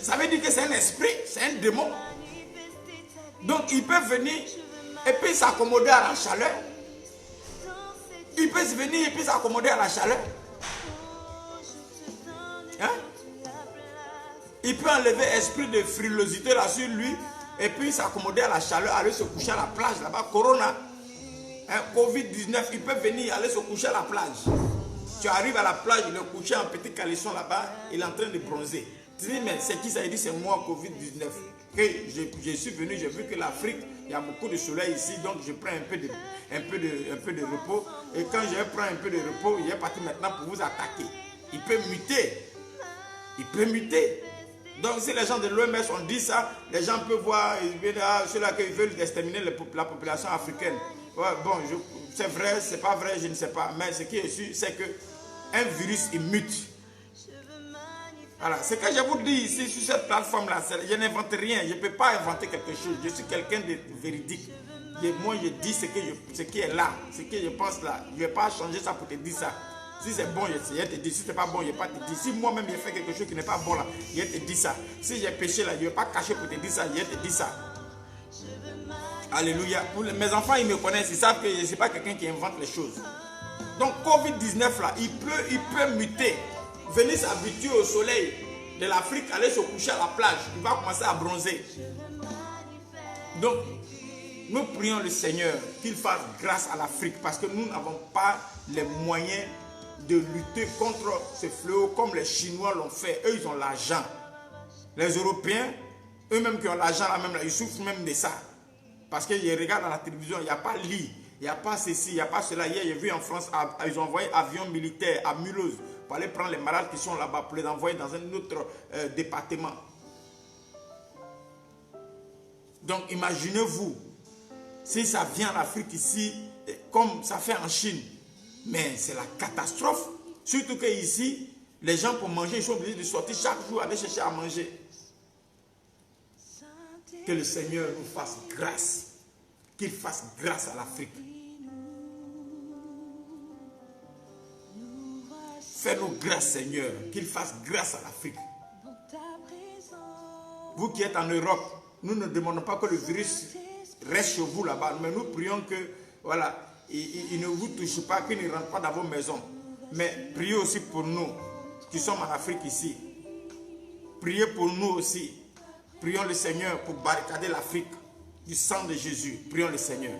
ça veut dire que c'est un esprit, c'est un démon. Donc il peut venir et puis s'accommoder à la chaleur. Il peut venir et puis s'accommoder à la chaleur. Hein? Il peut enlever esprit de frilosité là sur lui et puis s'accommoder à la chaleur, aller se coucher à la plage là-bas. Corona, hein, Covid-19, il peut venir aller se coucher à la plage. Tu arrives à la plage, il est couché en petit caleçon là-bas, il est en train de bronzer. Tu dis, mais c'est qui ça? Il dit, c'est moi, Covid-19. Je suis venu, j'ai vu que l'Afrique, il y a beaucoup de soleil ici, donc je prends un peu de repos. Et quand je prends un peu de repos, il est parti maintenant pour vous attaquer. Il peut muter. Il peut muter. Donc si les gens de l'OMS ont dit ça, les gens peuvent voir, ceux-là qui veulent exterminer la population africaine. Ouais, bon, c'est vrai, c'est pas vrai, je ne sais pas. Mais ce qui est sûr, c'est qu'un virus, il mute. Voilà, ce que je vous dis ici sur cette plateforme-là, je n'invente rien, je ne peux pas inventer quelque chose. Je suis quelqu'un de véridique. Moi, je dis ce qui est là, ce que je pense là. Je ne vais pas changer ça pour te dire ça. Si c'est bon, je te dis. Si ce n'est pas bon, je ne vais pas te dire. Si moi-même, j'ai fait quelque chose qui n'est pas bon là, je te dis ça. Si j'ai péché là, je ne vais pas cacher pour te dire ça, je te dis ça. Alléluia. Mes enfants, ils me connaissent, ils savent que je ne suis pas quelqu'un qui invente les choses. Donc, Covid-19 là, il peut muter. Venir s'habituer au soleil de l'Afrique, aller se coucher à la plage, il va commencer à bronzer. Donc, nous prions le Seigneur qu'il fasse grâce à l'Afrique parce que nous n'avons pas les moyens de lutter contre ce fléau comme les Chinois l'ont fait. Eux, ils ont l'argent. Les Européens, eux-mêmes qui ont l'argent là même, là, ils souffrent même de ça. Parce qu'ils regardent à la télévision, il n'y a pas lit, il n'y a pas ceci, il n'y a pas cela. Hier, j'ai vu en France, ils ont envoyé avion militaire à Mulhouse pour aller prendre les malades qui sont là-bas, pour les envoyer dans un autre département. Donc, imaginez-vous, si ça vient en Afrique ici, comme ça fait en Chine, mais c'est la catastrophe. Surtout qu'ici, les gens pour manger, ils sont obligés de sortir chaque jour, aller chercher à manger. Que le Seigneur nous fasse grâce, qu'il fasse grâce à l'Afrique. Fais-nous grâce, Seigneur, qu'il fasse grâce à l'Afrique. Vous qui êtes en Europe, nous ne demandons pas que le virus reste chez vous là-bas, mais nous prions que, voilà, il ne vous touche pas, qu'il ne rentre pas dans vos maisons. Mais priez aussi pour nous qui sommes en Afrique ici. Priez pour nous aussi. Prions le Seigneur pour barricader l'Afrique du sang de Jésus. Prions le Seigneur.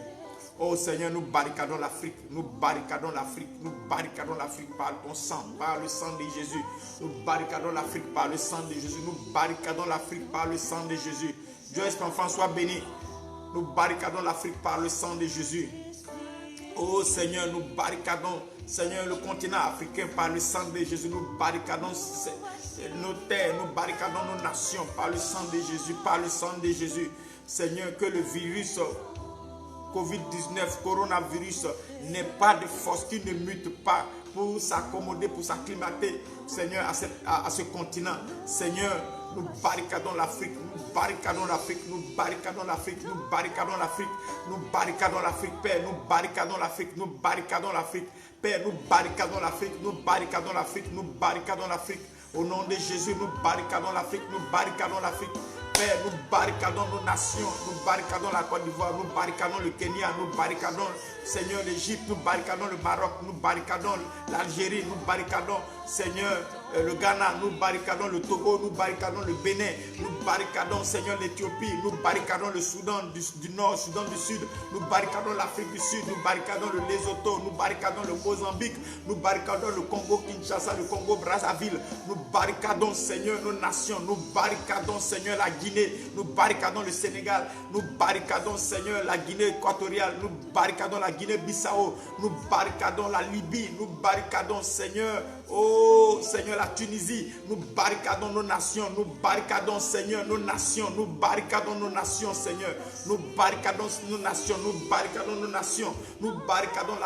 Oh Seigneur, nous barricadons l'Afrique, nous barricadons l'Afrique, nous barricadons l'Afrique par ton sang, par le sang de Jésus. Nous barricadons l'Afrique par le sang de Jésus. Nous barricadons l'Afrique par le sang de Jésus. Dieu est enfant, sois béni. Nous barricadons l'Afrique par le sang de Jésus. Oh Seigneur, nous barricadons, Seigneur, le continent africain par le sang de Jésus. Nous barricadons nos terres, nous barricadons nos nations par le sang de Jésus, par le sang de Jésus. Seigneur, que le virus Covid-19, coronavirus, n'ait pas de force, qui ne mute pas pour s'accommoder, pour s'acclimater, Seigneur, à ce continent. Seigneur, nous barricadons l'Afrique, nous barricadons l'Afrique, nous barricadons l'Afrique, nous barricadons l'Afrique, nous barricadons l'Afrique, Père, nous barricadons l'Afrique, nous barricadons l'Afrique, Père, nous barricadons l'Afrique, nous barricadons l'Afrique, nous barricadons l'Afrique. Au nom de Jésus, nous barricadons l'Afrique, nous barricadons l'Afrique. Père, nous barricadons nos nations, nous barricadons la Côte d'Ivoire, nous barricadons le Kenya, nous barricadons, Seigneur, l'Égypte, nous barricadons le Maroc, nous barricadons l'Algérie, nous barricadons, Seigneur, le Ghana, nous barricadons le Togo, nous barricadons le Bénin, nous barricadons, Seigneur, l'Éthiopie, nous barricadons le Soudan du Nord, Soudan du Sud, nous barricadons l'Afrique du Sud, nous barricadons le Lesotho, nous barricadons le Mozambique, nous barricadons le Congo Kinshasa, le Congo Brazzaville, nous barricadons, Seigneur, nos nations, nous barricadons, Seigneur, la Guinée, nous barricadons le Sénégal, nous barricadons, Seigneur, la Guinée équatoriale, nous barricadons la Guinée-Bissau, nous barricadons la Libye, nous barricadons, Seigneur, oh Seigneur, la Tunisie, nous barricadons nos nations, nous barricadons, Seigneur, nos nations, nous barricadons nos nations, Seigneur, nous barricadons nos nations, nous barricadons nos nations, nous barricadons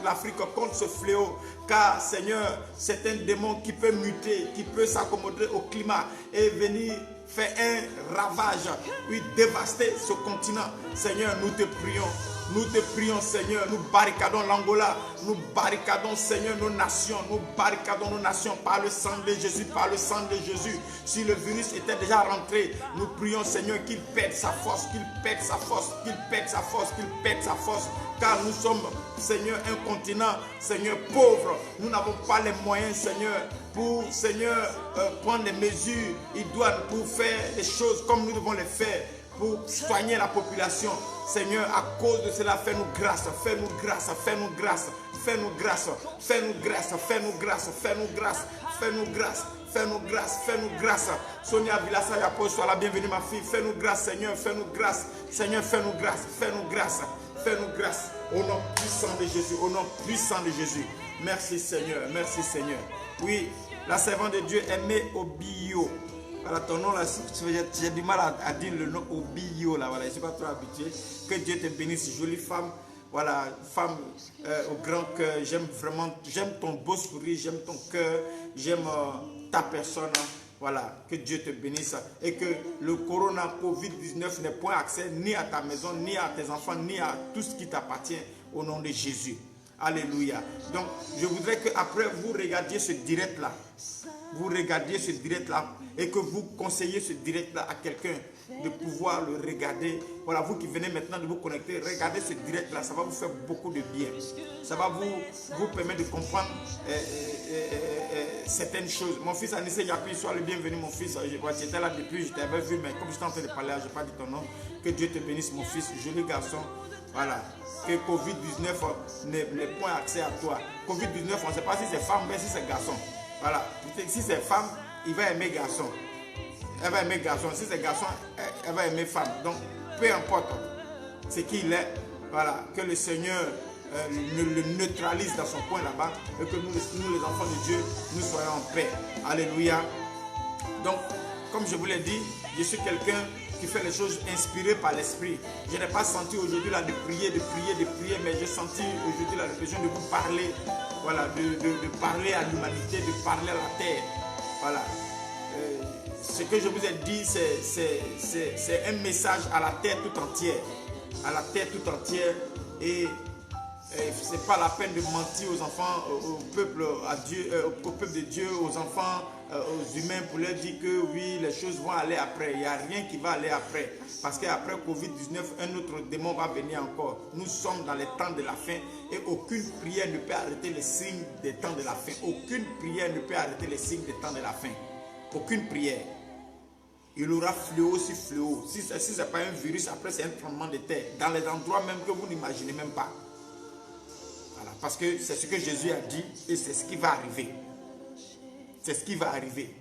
l'Afrique contre ce fléau, car Seigneur, c'est un démon qui peut muter, qui peut s'accommoder au climat et venir faire un ravage, oui, dévaster ce continent. Seigneur, nous te prions, Seigneur, nous barricadons l'Angola, nous barricadons, Seigneur, nos nations, nous barricadons nos nations par le sang de Jésus, par le sang de Jésus. Si le virus était déjà rentré, nous prions, Seigneur, qu'il pète sa force, qu'il pète sa force, qu'il pète sa force, qu'il pète sa force, car nous sommes, Seigneur, un continent, Seigneur, pauvre. Nous n'avons pas les moyens, Seigneur, pour, Seigneur, prendre les mesures idoines, pour faire les choses comme nous devons les faire, pour soigner la population. Seigneur, à cause de cela, fais-nous grâce, fais-nous grâce, fais-nous grâce, fais-nous grâce, fais-nous grâce, fais-nous grâce, fais-nous grâce, fais-nous grâce, fais-nous grâce, fais-nous grâce. Sonia Vilassa Yapo, sois la bienvenue, ma fille. Fais-nous grâce, Seigneur, fais-nous grâce. Seigneur, fais-nous grâce, fais-nous grâce, fais-nous grâce. Au nom puissant de Jésus, au nom puissant de Jésus. Merci, Seigneur, merci, Seigneur. Oui, la servante de Dieu aimée Obio. Voilà, ton nom là, j'ai du mal à dire le nom Obio là, voilà, je ne suis pas trop habitué. Que Dieu te bénisse, jolie femme. Voilà, femme au grand cœur, j'aime vraiment, j'aime ton beau sourire, j'aime ton cœur, j'aime ta personne. Voilà, que Dieu te bénisse et que le corona Covid-19 n'ait point accès ni à ta maison, ni à tes enfants, ni à tout ce qui t'appartient au nom de Jésus. Alléluia. Donc, je voudrais qu'après vous regardiez ce direct-là. Vous regardiez ce direct-là et que vous conseillez ce direct-là à quelqu'un de pouvoir le regarder. Voilà, vous qui venez maintenant de vous connecter, regardez ce direct-là, ça va vous faire beaucoup de bien. Ça va vous permettre de comprendre certaines choses. Mon fils Anissé Yapi, sois le bienvenu, mon fils. J'étais là depuis, je t'avais vu, mais comme j'étais en train de parler, je n'ai pas dit ton nom. Que Dieu te bénisse, mon fils, joli garçon. Voilà, que Covid-19 n'est point accès à toi. Covid-19, on ne sait pas si c'est femme, mais si c'est garçon. Voilà, si c'est femme, il va aimer garçon. Elle va aimer garçon. Si c'est garçon, elle va aimer femme. Donc, peu importe ce qu'il est, voilà, que le Seigneur le neutralise dans son coin là-bas et que nous, les enfants de Dieu, nous soyons en paix. Alléluia. Donc, comme je vous l'ai dit, je suis quelqu'un qui fait les choses inspirées par l'Esprit. Je n'ai pas senti aujourd'hui là de prier, mais j'ai senti aujourd'hui là le besoin de vous parler, voilà, de parler à l'humanité, de parler à la terre. Voilà. Ce que je vous ai dit, c'est un message à la terre tout entière. À la terre tout entière. Et ce n'est pas la peine de mentir aux enfants, au peuple de Dieu, aux enfants, aux humains pour leur dire que oui, les choses vont aller après. Il n'y a rien qui va aller après. Parce qu'après Covid-19, un autre démon va venir encore. Nous sommes dans les temps de la fin et aucune prière ne peut arrêter les signes des temps de la fin. Aucune prière ne peut arrêter les signes des temps de la fin. Aucune prière. Il aura fléau sur fléau. Si ce n'est pas un virus, après c'est un tremblement de terre. Dans les endroits même que vous n'imaginez même pas. Voilà, parce que c'est ce que Jésus a dit et c'est ce qui va arriver. C'est ce qui va arriver.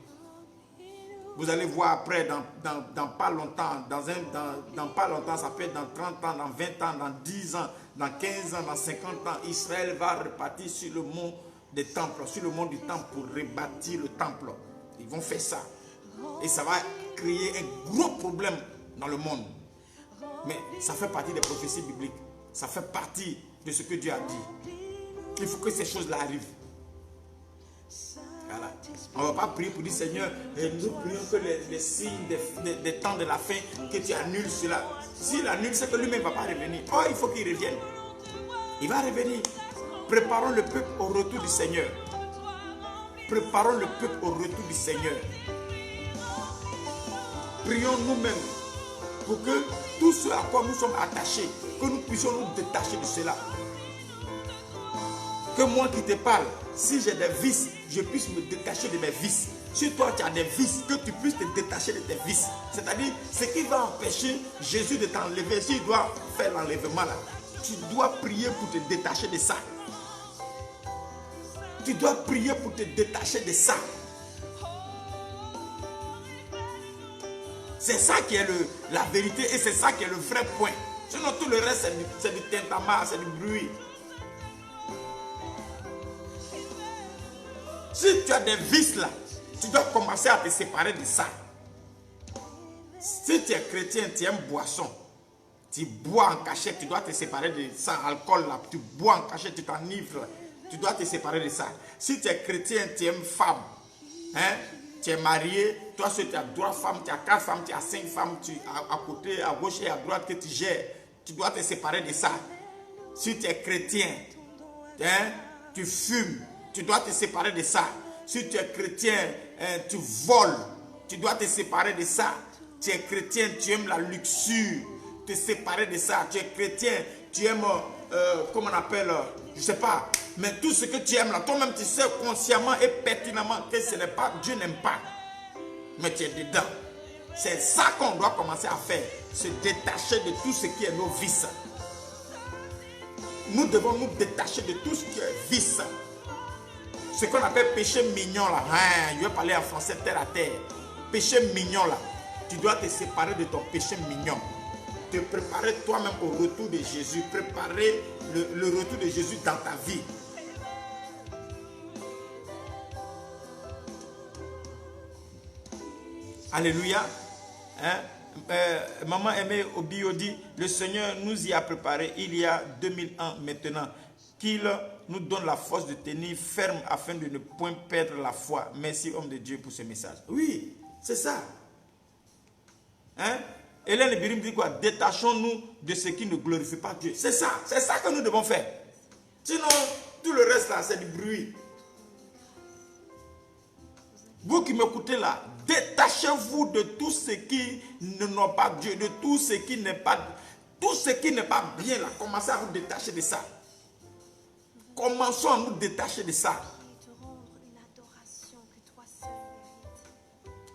Vous allez voir après, dans pas longtemps, dans pas longtemps, ça peut être dans 30 ans, dans 20 ans, dans 10 ans, dans 15 ans, dans 50 ans, Israël va repartir sur le mont des temples, sur le mont du temple pour rebâtir le temple. Ils vont faire ça. Et ça va créer un gros problème dans le monde. Mais ça fait partie des prophéties bibliques. Ça fait partie de ce que Dieu a dit. Il faut que ces choses-là arrivent. Voilà. On ne va pas prier pour dire Seigneur, nous prions que les signes des temps de la fin, que tu annules cela. S'il annule, c'est que lui-même ne va pas revenir. Oh, il faut qu'il revienne. Il va revenir. Préparons le peuple au retour du Seigneur. Préparons le peuple au retour du Seigneur. Prions nous-mêmes pour que tout ce à quoi nous sommes attachés, que nous puissions nous détacher de cela. Que moi qui te parle, si j'ai des vices, je puisse me détacher de mes vices. Si toi tu as des vices, que tu puisses te détacher de tes vices. C'est-à-dire, ce qui va empêcher Jésus de t'enlever, s'il doit faire l'enlèvement là, tu dois prier pour te détacher de ça. Tu dois prier pour te détacher de ça. C'est ça qui est la vérité et c'est ça qui est le vrai point. Sinon tout le reste c'est du tintamarre, c'est du bruit. Si tu as des vices là, tu dois commencer à te séparer de ça. Si tu es chrétien, tu aimes boisson, tu bois en cachette, tu dois te séparer de ça, alcool là, tu bois en cachette, tu t'enivres, tu dois te séparer de ça. Si tu es chrétien, tu aimes femme, hein? Tu es marié, toi seul tu as 3 femmes, tu as 4 femmes, tu as 5 femmes, à côté, à gauche et à droite que tu gères, tu dois te séparer de ça. Si tu es chrétien, hein, tu fumes, tu dois te séparer de ça. Si tu es chrétien, tu voles, tu dois te séparer de ça. Tu es chrétien, tu aimes la luxure, te séparer de ça. Tu es chrétien, tu aimes, comment on appelle, je ne sais pas, Mais tout ce que tu aimes là, toi-même tu sais consciemment et pertinemment que ce n'est pas, Dieu n'aime pas. Mais tu es dedans. C'est ça qu'on doit commencer à faire. Se détacher de tout ce qui est nos vices. Nous devons nous détacher de tout ce qui est vice. Ce qu'on appelle péché mignon là. Hein, je vais parler en français terre à terre. Péché mignon là. Tu dois te séparer de ton péché mignon. Te préparer toi-même au retour de Jésus. Préparer le retour de Jésus dans ta vie. Alléluia. Hein? Maman aimée Obio dit, le Seigneur nous y a préparé il y a 2000 ans maintenant. Qu'il nous donne la force de tenir ferme afin de ne point perdre la foi. Merci homme de Dieu pour ce message. Oui, c'est ça. Hein? Hélène Birim dit quoi? Détachons-nous de ce qui ne glorifie pas Dieu. C'est ça que nous devons faire. Sinon, tout le reste là, c'est du bruit. Vous qui m'écoutez là, détachez-vous de tout ce qui n'a pas Dieu, de tout ce qui n'est pas, bien là. Commencez à vous détacher de ça. Commençons à nous détacher de ça.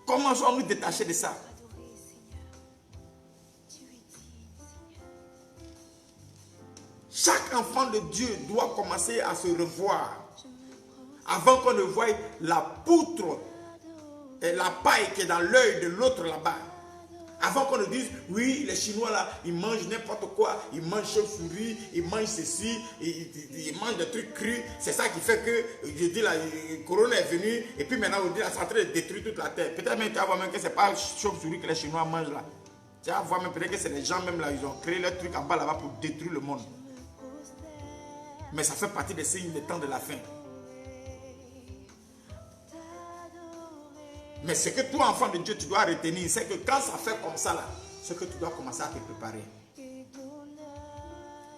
Commençons à nous détacher de ça. Chaque enfant de Dieu doit commencer à se revoir. Avant qu'on ne voie la poutre et la paille qui est dans l'œil de l'autre là-bas. Avant qu'on ne dise, oui, les Chinois là, ils mangent n'importe quoi, ils mangent chauve-souris, ils mangent ceci, ils mangent des trucs crus. C'est ça qui fait que, je dis là, le corona est venu, et puis maintenant on dit là, c'est en train de détruire toute la terre. Peut-être même tu vas voir même que ce n'est pas chauve-souris que les Chinois mangent là. Tu vas voir même peut-être que c'est les gens même là, ils ont créé leur truc en bas là-bas pour détruire le monde. Mais ça fait partie des signes des temps de la fin. Mais ce que toi, enfant de Dieu, tu dois retenir, c'est que quand ça fait comme ça, là, c'est que tu dois commencer à te préparer.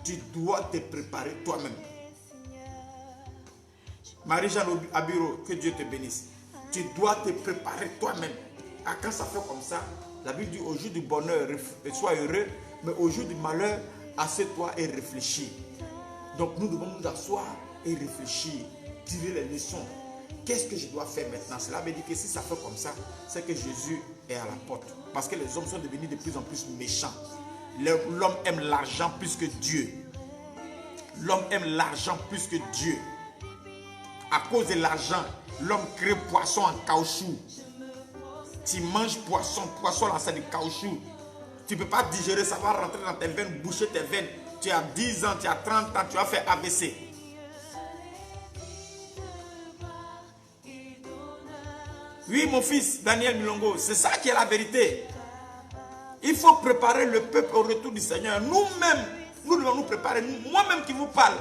Tu dois te préparer toi-même. Marie-Jeanne Abiro, que Dieu te bénisse. Tu dois te préparer toi-même. Quand ça fait comme ça, la Bible dit, au jour du bonheur, sois heureux, mais au jour du malheur, assieds-toi et réfléchis. Donc nous devons nous asseoir et réfléchir, tirer les leçons. Qu'est-ce que je dois faire maintenant? Cela veut dire que si ça fait comme ça, c'est que Jésus est à la porte. Parce que les hommes sont devenus de plus en plus méchants. L'homme aime l'argent plus que Dieu. L'homme aime l'argent plus que Dieu. À cause de l'argent, l'homme crée poisson en caoutchouc. Tu manges poisson là c'est du caoutchouc. Tu ne peux pas digérer, ça va rentrer dans tes veines, boucher tes veines. Tu as 10 ans, tu as 30 ans, tu vas faire AVC. Oui, mon fils, Daniel Milongo, c'est ça qui est la vérité. Il faut préparer le peuple au retour du Seigneur. Nous-mêmes, nous devons nous préparer. Moi-même qui vous parle.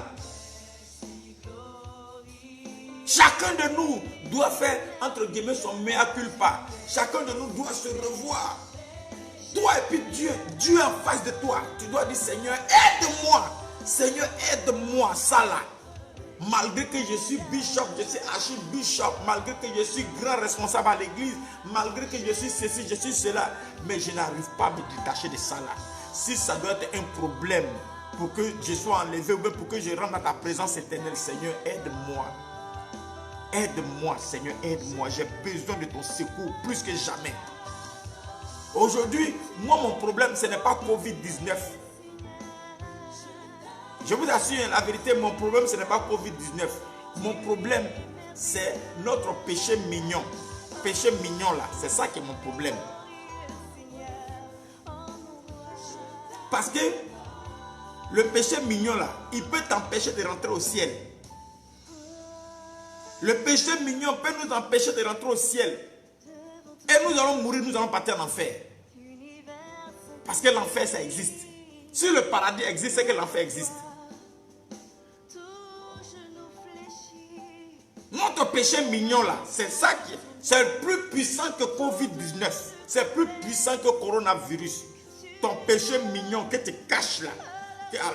Chacun de nous doit faire, entre guillemets, son mea culpa. Chacun de nous doit se revoir. Toi et puis Dieu, Dieu en face de toi. Tu dois dire, Seigneur, aide-moi. Seigneur, aide-moi, ça là. Malgré que je suis bishop, je suis archibishop, malgré que je suis grand responsable à l'église, malgré que je suis ceci, je suis cela, mais je n'arrive pas à me détacher de ça là. Si ça doit être un problème pour que je sois enlevé ou bien pour que je rentre dans ta présence éternelle, Seigneur, aide-moi. Aide-moi, Seigneur, aide-moi. J'ai besoin de ton secours plus que jamais. Aujourd'hui, moi, mon problème, ce n'est pas Covid-19. Je vous assure, la vérité, mon problème, ce n'est pas Covid-19. Mon problème, c'est notre péché mignon. Péché mignon, là, c'est ça qui est mon problème. Parce que le péché mignon, là, il peut t'empêcher de rentrer au ciel. Le péché mignon peut nous empêcher de rentrer au ciel. Et nous allons mourir, nous allons partir en enfer. Parce que l'enfer, ça existe. Si le paradis existe, c'est que l'enfer existe. Notre péché mignon là, c'est ça qui c'est plus puissant que Covid-19. C'est plus puissant que coronavirus. Ton péché mignon que tu caches là,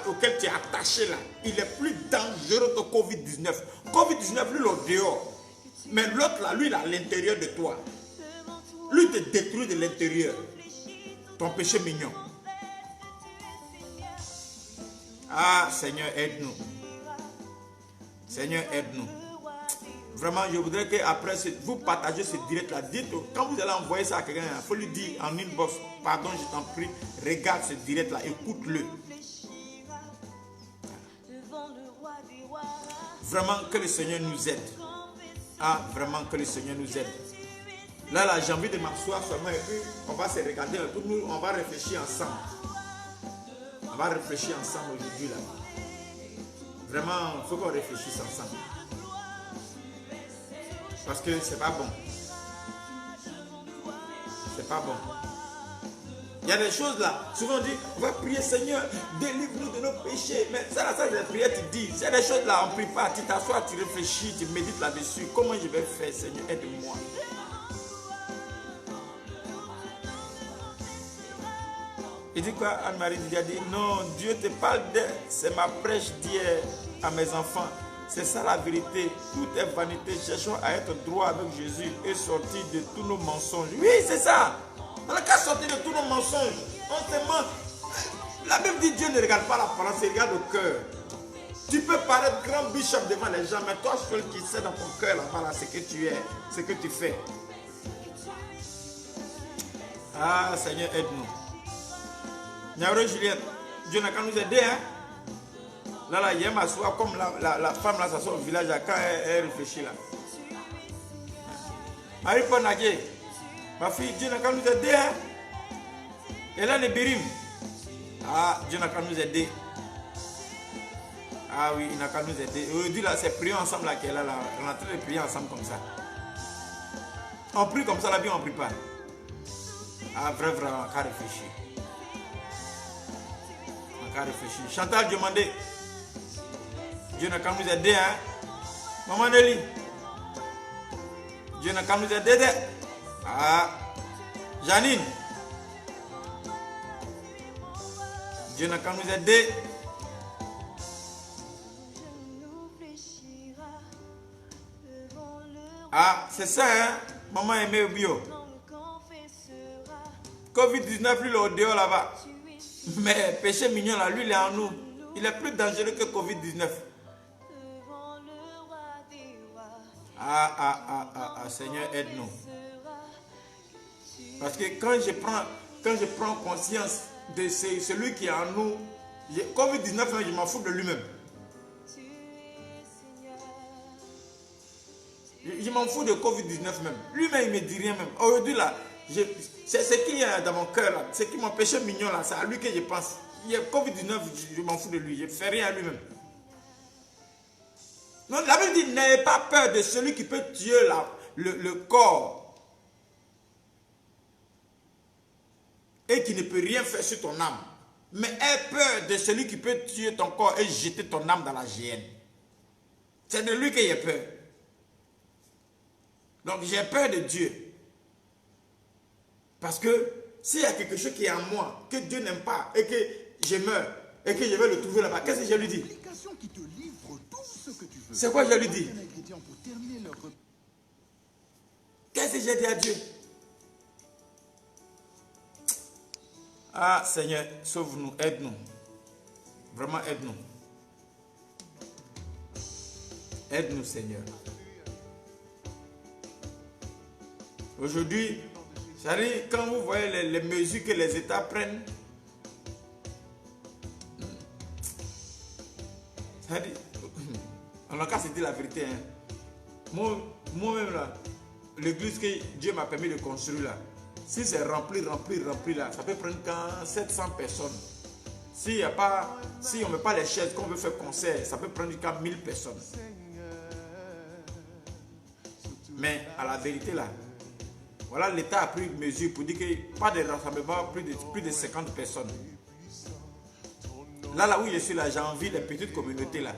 auquel tu es attaché là, il est plus dangereux que Covid-19. Covid-19, lui, il est au dehors. Mais l'autre là, lui, il est à l'intérieur de toi. Lui, te détruit de l'intérieur. Ton péché mignon. Ah, Seigneur, aide-nous. Seigneur, aide-nous. Vraiment, je voudrais qu'après, vous partagez ce direct-là. Dites, quand vous allez envoyer ça à quelqu'un, il faut lui dire en inbox, pardon, je t'en prie, regarde ce direct-là, écoute-le. Vraiment, que le Seigneur nous aide. Ah, vraiment, que le Seigneur nous aide. Là, j'ai envie de m'asseoir seulement et puis on va se regarder un peu. Nous, on va réfléchir ensemble. On va réfléchir ensemble aujourd'hui là. Vraiment, il faut qu'on réfléchisse ensemble. Parce que c'est pas bon. C'est pas bon. Il y a des choses là. Souvent on dit, on va prier Seigneur, délivre-nous de nos péchés. Mais ça c'est la prière, tu dis. Il y a des choses là, on ne prie pas. Tu t'assois, tu réfléchis, tu médites là-dessus. Comment je vais faire, Seigneur, aide-moi. Il dit quoi, Anne-Marie a dit, non, Dieu te parle d'elle. C'est ma prêche d'hier à mes enfants. C'est ça la vérité. Tout est vanité. Cherchons à être droit avec Jésus et sortir de tous nos mensonges. Oui, c'est ça. On n'a qu'à sortir de tous nos mensonges. On se ment. La Bible dit Dieu ne regarde pas l'apparence, il regarde le cœur. Tu peux paraître grand bishop devant les gens, mais toi seul qui sais dans ton cœur là-bas, là, ce que tu es, ce que tu fais. Ah, Seigneur, aide-nous. Niaure Juliette, Dieu n'a qu'à nous aider, hein. Là, hier, ma soeur, comme la femme là, s'assoit au village, quand elle réfléchit là. Marie-Paul Nadje, ma fille, Dieu n'a qu'à nous aider, hein. Et là, les Birim. Ah, Dieu n'a qu'à nous aider. Ah oui, il n'a qu'à nous aider. Aujourd'hui, là, c'est prier ensemble là qu'elle est là. On est en train de prier ensemble comme ça. On prie comme ça, la vie, on ne prie pas. Ah, vraiment, on a réfléchi. On a réfléchi. Chantal, demandez. Dieu n'a qu'à nous aider, hein. Maman Nelly. Dieu n'a qu'à nous aider. Ah. Janine. Dieu n'a qu'à nous aider. Ah, c'est ça, hein. Maman aimée au bio. Covid-19, lui, il est au dehors là-bas. Mais péché mignon, là, lui, il est en nous. Il est plus dangereux que Covid-19. Seigneur, aide-nous. Parce que quand je prends conscience de celui qui est en nous, Covid-19, je m'en fous de lui-même. Je m'en fous de Covid-19 même. Lui-même, il ne me dit rien même. Aujourd'hui, là, c'est ce qui est dans mon cœur, là. Ce qui m'empêchait mignon, là. C'est à lui que je pense. Il y a Covid-19, je m'en fous de lui. Je ne fais rien à lui-même. Donc, la Bible dit, n'ayez pas peur de celui qui peut tuer le corps. Et qui ne peut rien faire sur ton âme. Mais aie peur de celui qui peut tuer ton corps et jeter ton âme dans la géhenne. C'est de lui que j'ai peur. Donc j'ai peur de Dieu. Parce que s'il y a quelque chose qui est en moi, que Dieu n'aime pas, et que je meurs, et que je vais le trouver là-bas, qu'est-ce que je lui dis? C'est quoi je lui dis? Qu'est-ce que j'ai dit à Dieu? Ah Seigneur, sauve-nous, aide-nous. Vraiment aide-nous. Aide-nous Seigneur. Aujourd'hui, quand vous voyez les mesures que les États prennent, on n'a qu'à se dire la vérité. Hein. Moi-même, là, l'église que Dieu m'a permis de construire, là, si c'est rempli, là, ça peut prendre quand 700 personnes. Si on ne met pas les chaises, qu'on veut faire concert, ça peut prendre quand 1000 personnes. Mais à la vérité, là, voilà, l'État a pris une mesure pour dire que pas de rassemblement, plus de 50 personnes. Là où je suis là, j'ai envie des petites communautés là.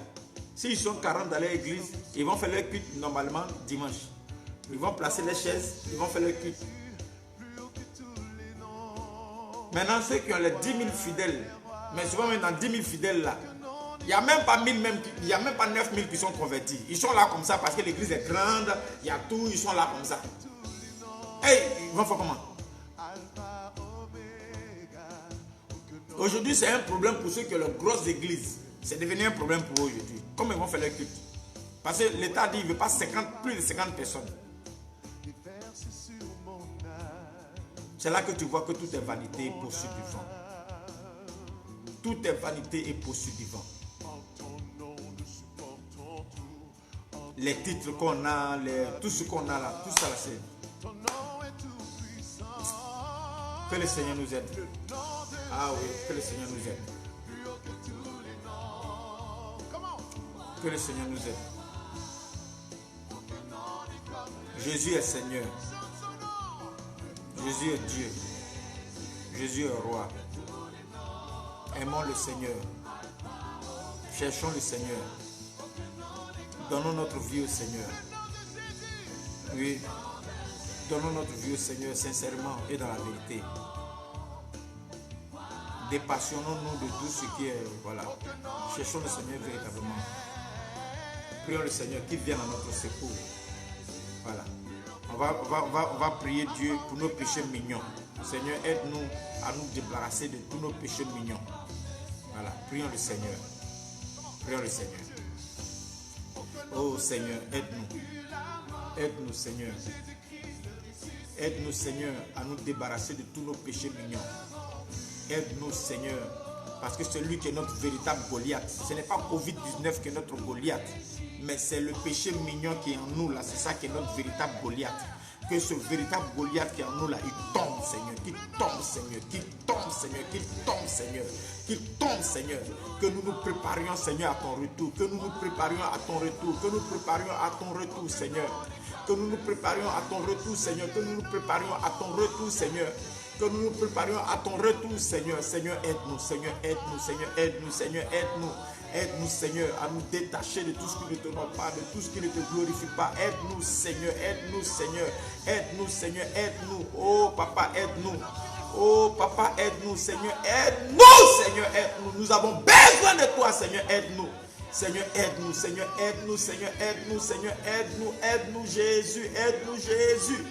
S'ils sont 40 dans l'église, ils vont faire leur culte normalement dimanche. Ils vont placer les chaises, ils vont faire leur culte. Maintenant, ceux qui ont les 10 000 fidèles, mais souvent même dans 10 000 fidèles là, il n'y a même pas 1000, il n'y a même pas 9000 qui sont convertis. Ils sont là comme ça parce que l'église est grande, il y a tout, ils sont là comme ça. Hey, ils vont faire comment? Aujourd'hui, c'est un problème pour ceux qui ont les grosses églises. C'est devenu un problème pour eux aujourd'hui. Comment ils vont faire leur culte? Parce que l'État dit qu'il ne veut pas plus de 50 personnes. C'est là que tu vois que tout est vanité et poursuite du vent. Tout est vanité et poursuite du vent. Les titres qu'on a, tout ce qu'on a là, tout ça là, c'est... Que le Seigneur nous aide. Ah oui, que le Seigneur nous aide. Que le Seigneur nous aide. Jésus est Seigneur. Jésus est Dieu. Jésus est roi. Aimons le Seigneur. Cherchons le Seigneur. Donnons notre vie au Seigneur. Oui. Donnons notre vie au Seigneur sincèrement et dans la vérité. Dépassionnons-nous de tout ce qui est... Voilà. Cherchons le Seigneur véritablement. Prions le Seigneur qui vienne à notre secours. Voilà. On va prier Dieu pour nos péchés mignons. Seigneur, aide-nous à nous débarrasser de tous nos péchés mignons. Voilà. Prions le Seigneur. Prions le Seigneur. Oh Seigneur, aide-nous. Aide-nous Seigneur. Aide-nous Seigneur à nous débarrasser de tous nos péchés mignons. Aide-nous Seigneur. Parce que c'est lui qui est notre véritable Goliath. Ce n'est pas Covid-19 qui est notre Goliath. Mais c'est le péché mignon qui est en nous là. C'est ça qui est notre véritable Goliath. Que ce véritable Goliath qui est en nous là, il tombe Seigneur. Qu'il tombe Seigneur. Qu'il tombe Seigneur. Qu'il tombe Seigneur. Qu'il tombe Seigneur. Que nous nous préparions Seigneur à ton retour. Que nous nous préparions à ton retour. Que nous préparions à ton retour Seigneur. Que nous nous préparions à ton retour Seigneur. Que nous nous préparions à ton retour Seigneur. Que nous nous préparions à ton retour Seigneur. Seigneur aide-nous. Seigneur aide-nous. Seigneur aide-nous. Seigneur aide-nous. Aide-nous Seigneur à nous détacher de tout ce qui ne te honore pas, de tout ce qui ne te glorifie pas. Aide-nous Seigneur, aide-nous Seigneur, aide-nous Seigneur, aide-nous. Oh Papa, aide-nous. Oh Papa, aide-nous Seigneur, aide-nous Seigneur, aide-nous. Nous avons besoin de toi Seigneur, aide-nous. Seigneur, aide-nous, Seigneur, aide-nous, Seigneur, aide-nous, Seigneur, aide-nous, aide-nous Jésus, aide-nous Jésus.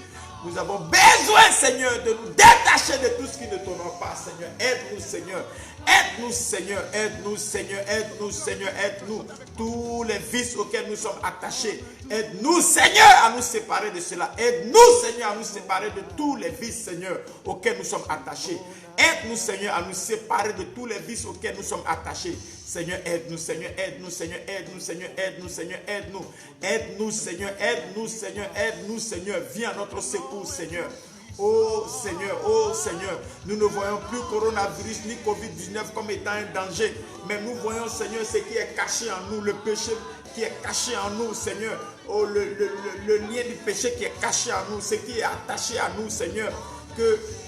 Nous avons besoin, Seigneur, de nous détacher de tout ce qui ne t'honore pas, Seigneur. Aide-nous, Seigneur. Aide-nous, Seigneur. Aide-nous, Seigneur. Aide-nous, Seigneur. Aide-nous. Tous les vices auxquels nous sommes attachés. Aide-nous, Seigneur, à nous séparer de cela. Aide-nous, Seigneur, à nous séparer de tous les vices, Seigneur, auxquels nous sommes attachés. Aide-nous, Seigneur, à nous séparer de tous les vices auxquels nous sommes attachés. Seigneur, aide-nous, Seigneur, aide-nous, Seigneur, aide-nous, Seigneur, aide-nous, Seigneur, aide-nous. Aide-nous, Seigneur, aide-nous, Seigneur, aide-nous, Seigneur. Viens à notre secours, Seigneur. Oh Seigneur, nous ne voyons plus coronavirus ni Covid-19 comme étant un danger. Mais nous voyons, Seigneur, ce qui est caché en nous, le péché qui est caché en nous, Seigneur. Oh, le lien du péché qui est caché en nous, ce qui est attaché à nous, Seigneur.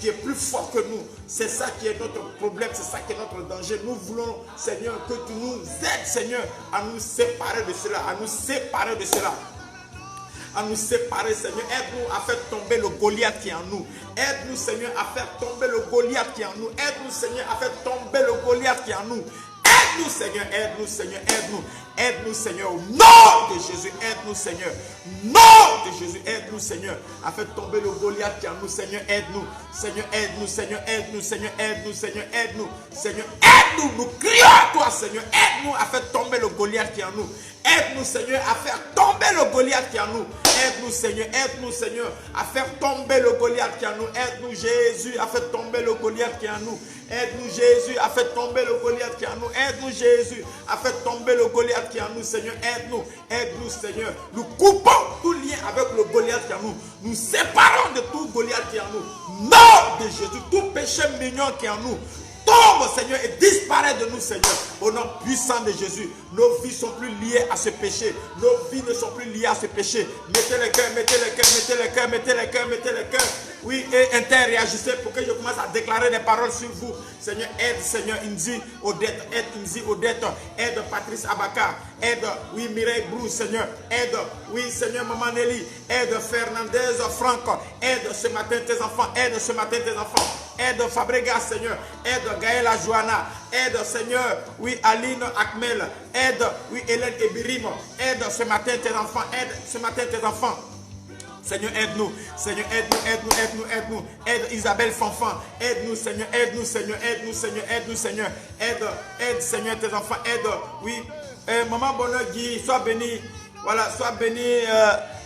Qui est plus fort que nous. C'est ça qui est notre problème, c'est ça qui est notre danger. Nous voulons, Seigneur, que tu nous aides, Seigneur, à nous séparer de cela, à nous séparer de cela. À nous séparer, Seigneur. Aide-nous à faire tomber le Goliath qui est en nous. Aide-nous, Seigneur, à faire tomber le Goliath qui est en nous. Aide-nous, Seigneur, à faire tomber le Goliath qui est en nous. Aide-nous, Seigneur, aide-nous, Seigneur, aide-nous. Aide-nous, Seigneur, au nom de Jésus. Aide-nous, Seigneur. Nom de Jésus, aide-nous, Seigneur, à faire tomber le Goliath qui est en nous. Seigneur, aide-nous. Seigneur, aide-nous, Seigneur, aide-nous, Seigneur, aide-nous, Seigneur, aide-nous. Seigneur, aide-nous. Nous crions à toi, Seigneur. Aide-nous à faire tomber le Goliath qui est en nous. Aide-nous, Seigneur, à faire tomber le Goliath qui est en nous. Aide-nous, Seigneur, à faire tomber le Goliath qui est en nous. Aide-nous, Jésus, à faire tomber le Goliath qui est en nous. Aide-nous, Jésus, à faire tomber le Goliath qui est en nous. Aide-nous, Jésus, à faire tomber le Goliath qui est en nous, Seigneur. Aide-nous, Seigneur. Nous coupons tout lien avec le Goliath qui est en nous. Nous séparons de tout Goliath qui est en nous. Nom de Jésus, tout péché mignon qui est en nous. Tombe, Seigneur, et disparaît de nous, Seigneur. Au nom puissant de Jésus, nos vies sont plus liées à ce péché. Nos vies ne sont plus liées à ce péché. Mettez les cœurs, mettez les cœurs, mettez les cœurs, mettez les cœurs, mettez les cœurs. Oui, et interréagissez pour que je commence à déclarer des paroles sur vous. Seigneur, aide, Seigneur, Inzi Odette, aide Inzi Odette, aide Patrice Abaka, aide, oui, Mireille Brou, Seigneur, aide, oui, Seigneur, Maman Nelly, aide Fernandez Franck, aide ce matin tes enfants, aide ce matin tes enfants. Aide Fabrega, Seigneur. Aide Gaëla Johanna. Aide, Seigneur. Oui, Aline Akmel. Aide, oui, Hélène Ebirim. Aide ce matin tes enfants. Aide ce matin tes enfants. Seigneur, aide-nous. Seigneur, aide-nous, aide-nous, aide-nous, aide-nous. Aide Isabelle Fanfan. Aide-nous, Seigneur. Aide-nous, Seigneur. Aide-nous, Seigneur. Aide-nous, Seigneur. Aide, Seigneur, tes enfants. Aide, oui. Maman Bonheur Guy, sois béni. Voilà, sois béni,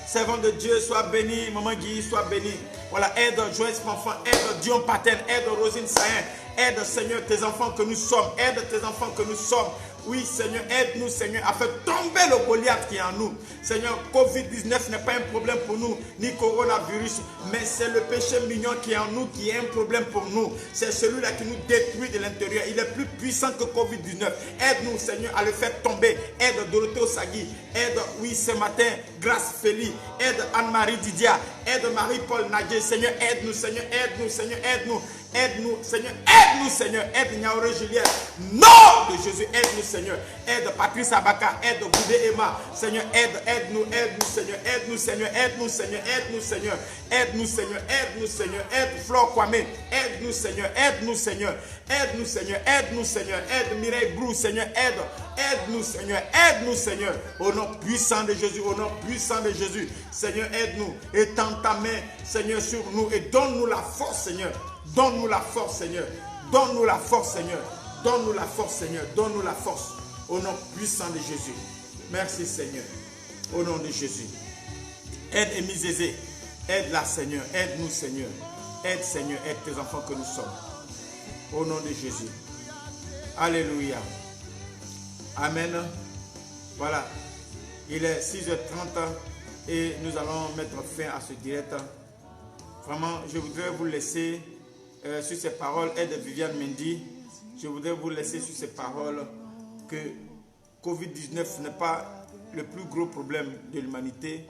servant de Dieu, sois béni, maman Guy, sois béni. Voilà, aide Joyce Fanfan, aide Dion Paten, aide Rosine Sahin, aide Seigneur tes enfants que nous sommes, aide tes enfants que nous sommes. Oui, Seigneur, aide-nous, Seigneur, à faire tomber le Goliath qui est en nous. Seigneur, Covid-19 n'est pas un problème pour nous, ni coronavirus, mais c'est le péché mignon qui est en nous qui est un problème pour nous. C'est celui-là qui nous détruit de l'intérieur. Il est plus puissant que Covid-19. Aide-nous, Seigneur, à le faire tomber. Aide Dorothée Osagui. Aide, oui, ce matin, Grâce Félie. Aide Anne-Marie Didia. Aide Marie-Paul Nadje. Seigneur, aide-nous, Seigneur, aide-nous, Seigneur, aide-nous. Aide-nous, Seigneur, aide-nous, Seigneur, aide Niaoré Juliette, nom de Jésus, aide-nous, Seigneur, aide Patrice Abaka, aide Goudé Emma, Seigneur, aide-nous, Seigneur, aide-nous, Seigneur, aide-nous, Seigneur, aide-nous, Seigneur, aide-nous, Seigneur, aide-nous, Seigneur, aide Flore Kwame, aide-nous, Seigneur, aide-nous, Seigneur, aide-nous, Seigneur, aide-nous, Seigneur, aide Mireille Brou, Seigneur, aide-nous, Seigneur, aide-nous, Seigneur, au nom puissant de Jésus, au nom puissant de Jésus, Seigneur, aide-nous, étends ta main, Seigneur, sur nous et donne-nous la force, Seigneur. Donne-nous la force, Seigneur. Donne-nous la force, Seigneur. Donne-nous la force, Seigneur. Donne-nous la force. Au nom puissant de Jésus. Merci, Seigneur. Au nom de Jésus. Aide Émy Zézé. Aide-la, Seigneur. Aide-nous, Seigneur. Aide, Seigneur. Aide tes enfants que nous sommes. Au nom de Jésus. Alléluia. Amen. Voilà. Il est 6h30 et nous allons mettre fin à ce direct. Vraiment, je voudrais vous laisser sur ces paroles, aide Viviane Mendy, je voudrais vous laisser sur ces paroles que Covid-19 n'est pas le plus gros problème de l'humanité,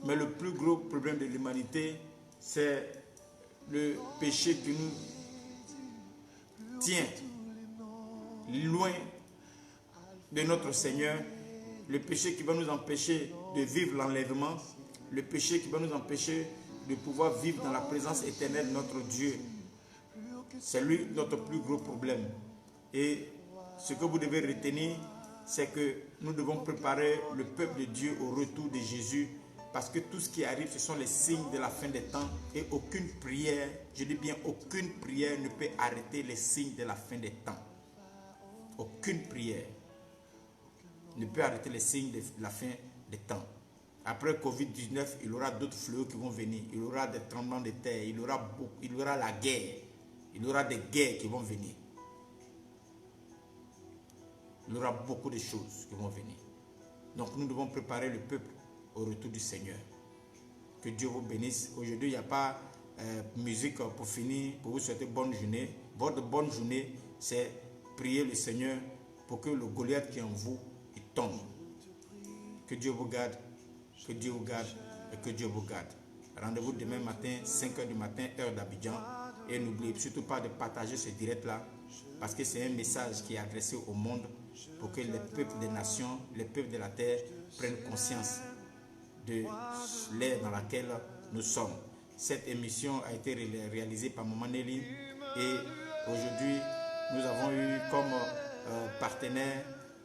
mais le plus gros problème de l'humanité, c'est le péché qui nous tient loin de notre Seigneur, le péché qui va nous empêcher de vivre l'enlèvement, le péché qui va nous empêcher de pouvoir vivre dans la présence éternelle de notre Dieu. C'est lui notre plus gros problème. Et ce que vous devez retenir, c'est que nous devons préparer le peuple de Dieu au retour de Jésus, parce que tout ce qui arrive, ce sont les signes de la fin des temps, et aucune prière, je dis bien aucune prière ne peut arrêter les signes de la fin des temps. Aucune prière ne peut arrêter les signes de la fin des temps. Après Covid-19, il y aura d'autres fléaux qui vont venir. Il y aura des tremblements de terre, il y aura la guerre. Il y aura des guerres qui vont venir. Il y aura beaucoup de choses qui vont venir. Donc nous devons préparer le peuple au retour du Seigneur. Que Dieu vous bénisse. Aujourd'hui, il n'y a pas musique pour finir, pour vous souhaiter bonne journée. Votre bonne journée, c'est prier le Seigneur pour que le Goliath qui est en vous, il tombe. Que Dieu vous garde, que Dieu vous garde et que Dieu vous garde. Rendez-vous demain matin, 5h du matin, heure d'Abidjan. Et n'oubliez surtout pas de partager ce direct-là, parce que c'est un message qui est adressé au monde pour que les peuples des nations, les peuples de la terre prennent conscience de l'ère dans laquelle nous sommes. Cette émission a été réalisée par Maman Nelly et aujourd'hui nous avons eu comme partenaire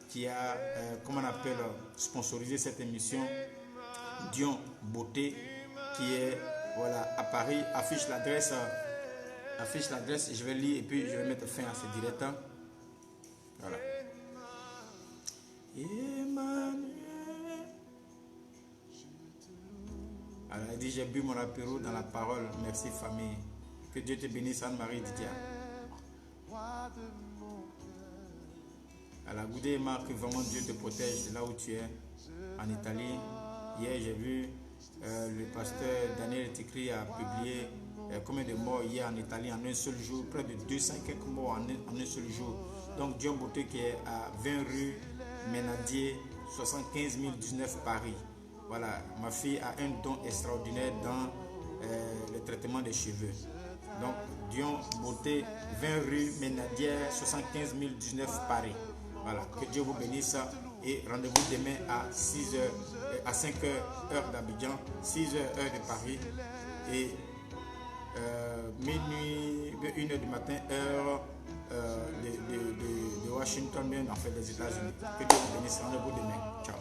qui a, comment on appelle, sponsorisé cette émission, Dion Beauté, qui est voilà, à Paris. Affiche l'adresse, je vais lire et puis je vais mettre fin à ce direct. Voilà. Emmanuel. Alors, elle dit, j'ai bu mon apéro dans la parole. Merci famille. Que Dieu te bénisse, Anne-Marie Didia. Alors, Goudé Emma, que vraiment Dieu te protège de là où tu es, en Italie. Hier, j'ai vu le pasteur Daniel Tikri a publié combien de morts hier en Italie en un seul jour, près de 200 quelques morts en un seul jour. Donc, Dion Beauté qui est à 20 rue Ménadier, 75 019 Paris. Voilà, ma fille a un don extraordinaire dans le traitement des cheveux. Donc, Dion Beauté, 20 rue Ménadier, 75 019 Paris. Voilà, que Dieu vous bénisse et rendez-vous demain à 6h, à 5h heure d'Abidjan, 6h heure de Paris et minuit, 1h du matin heure de Washington, bien en fait des États-Unis. Que Dieu vous bénisse, rendez-vous demain. Ciao.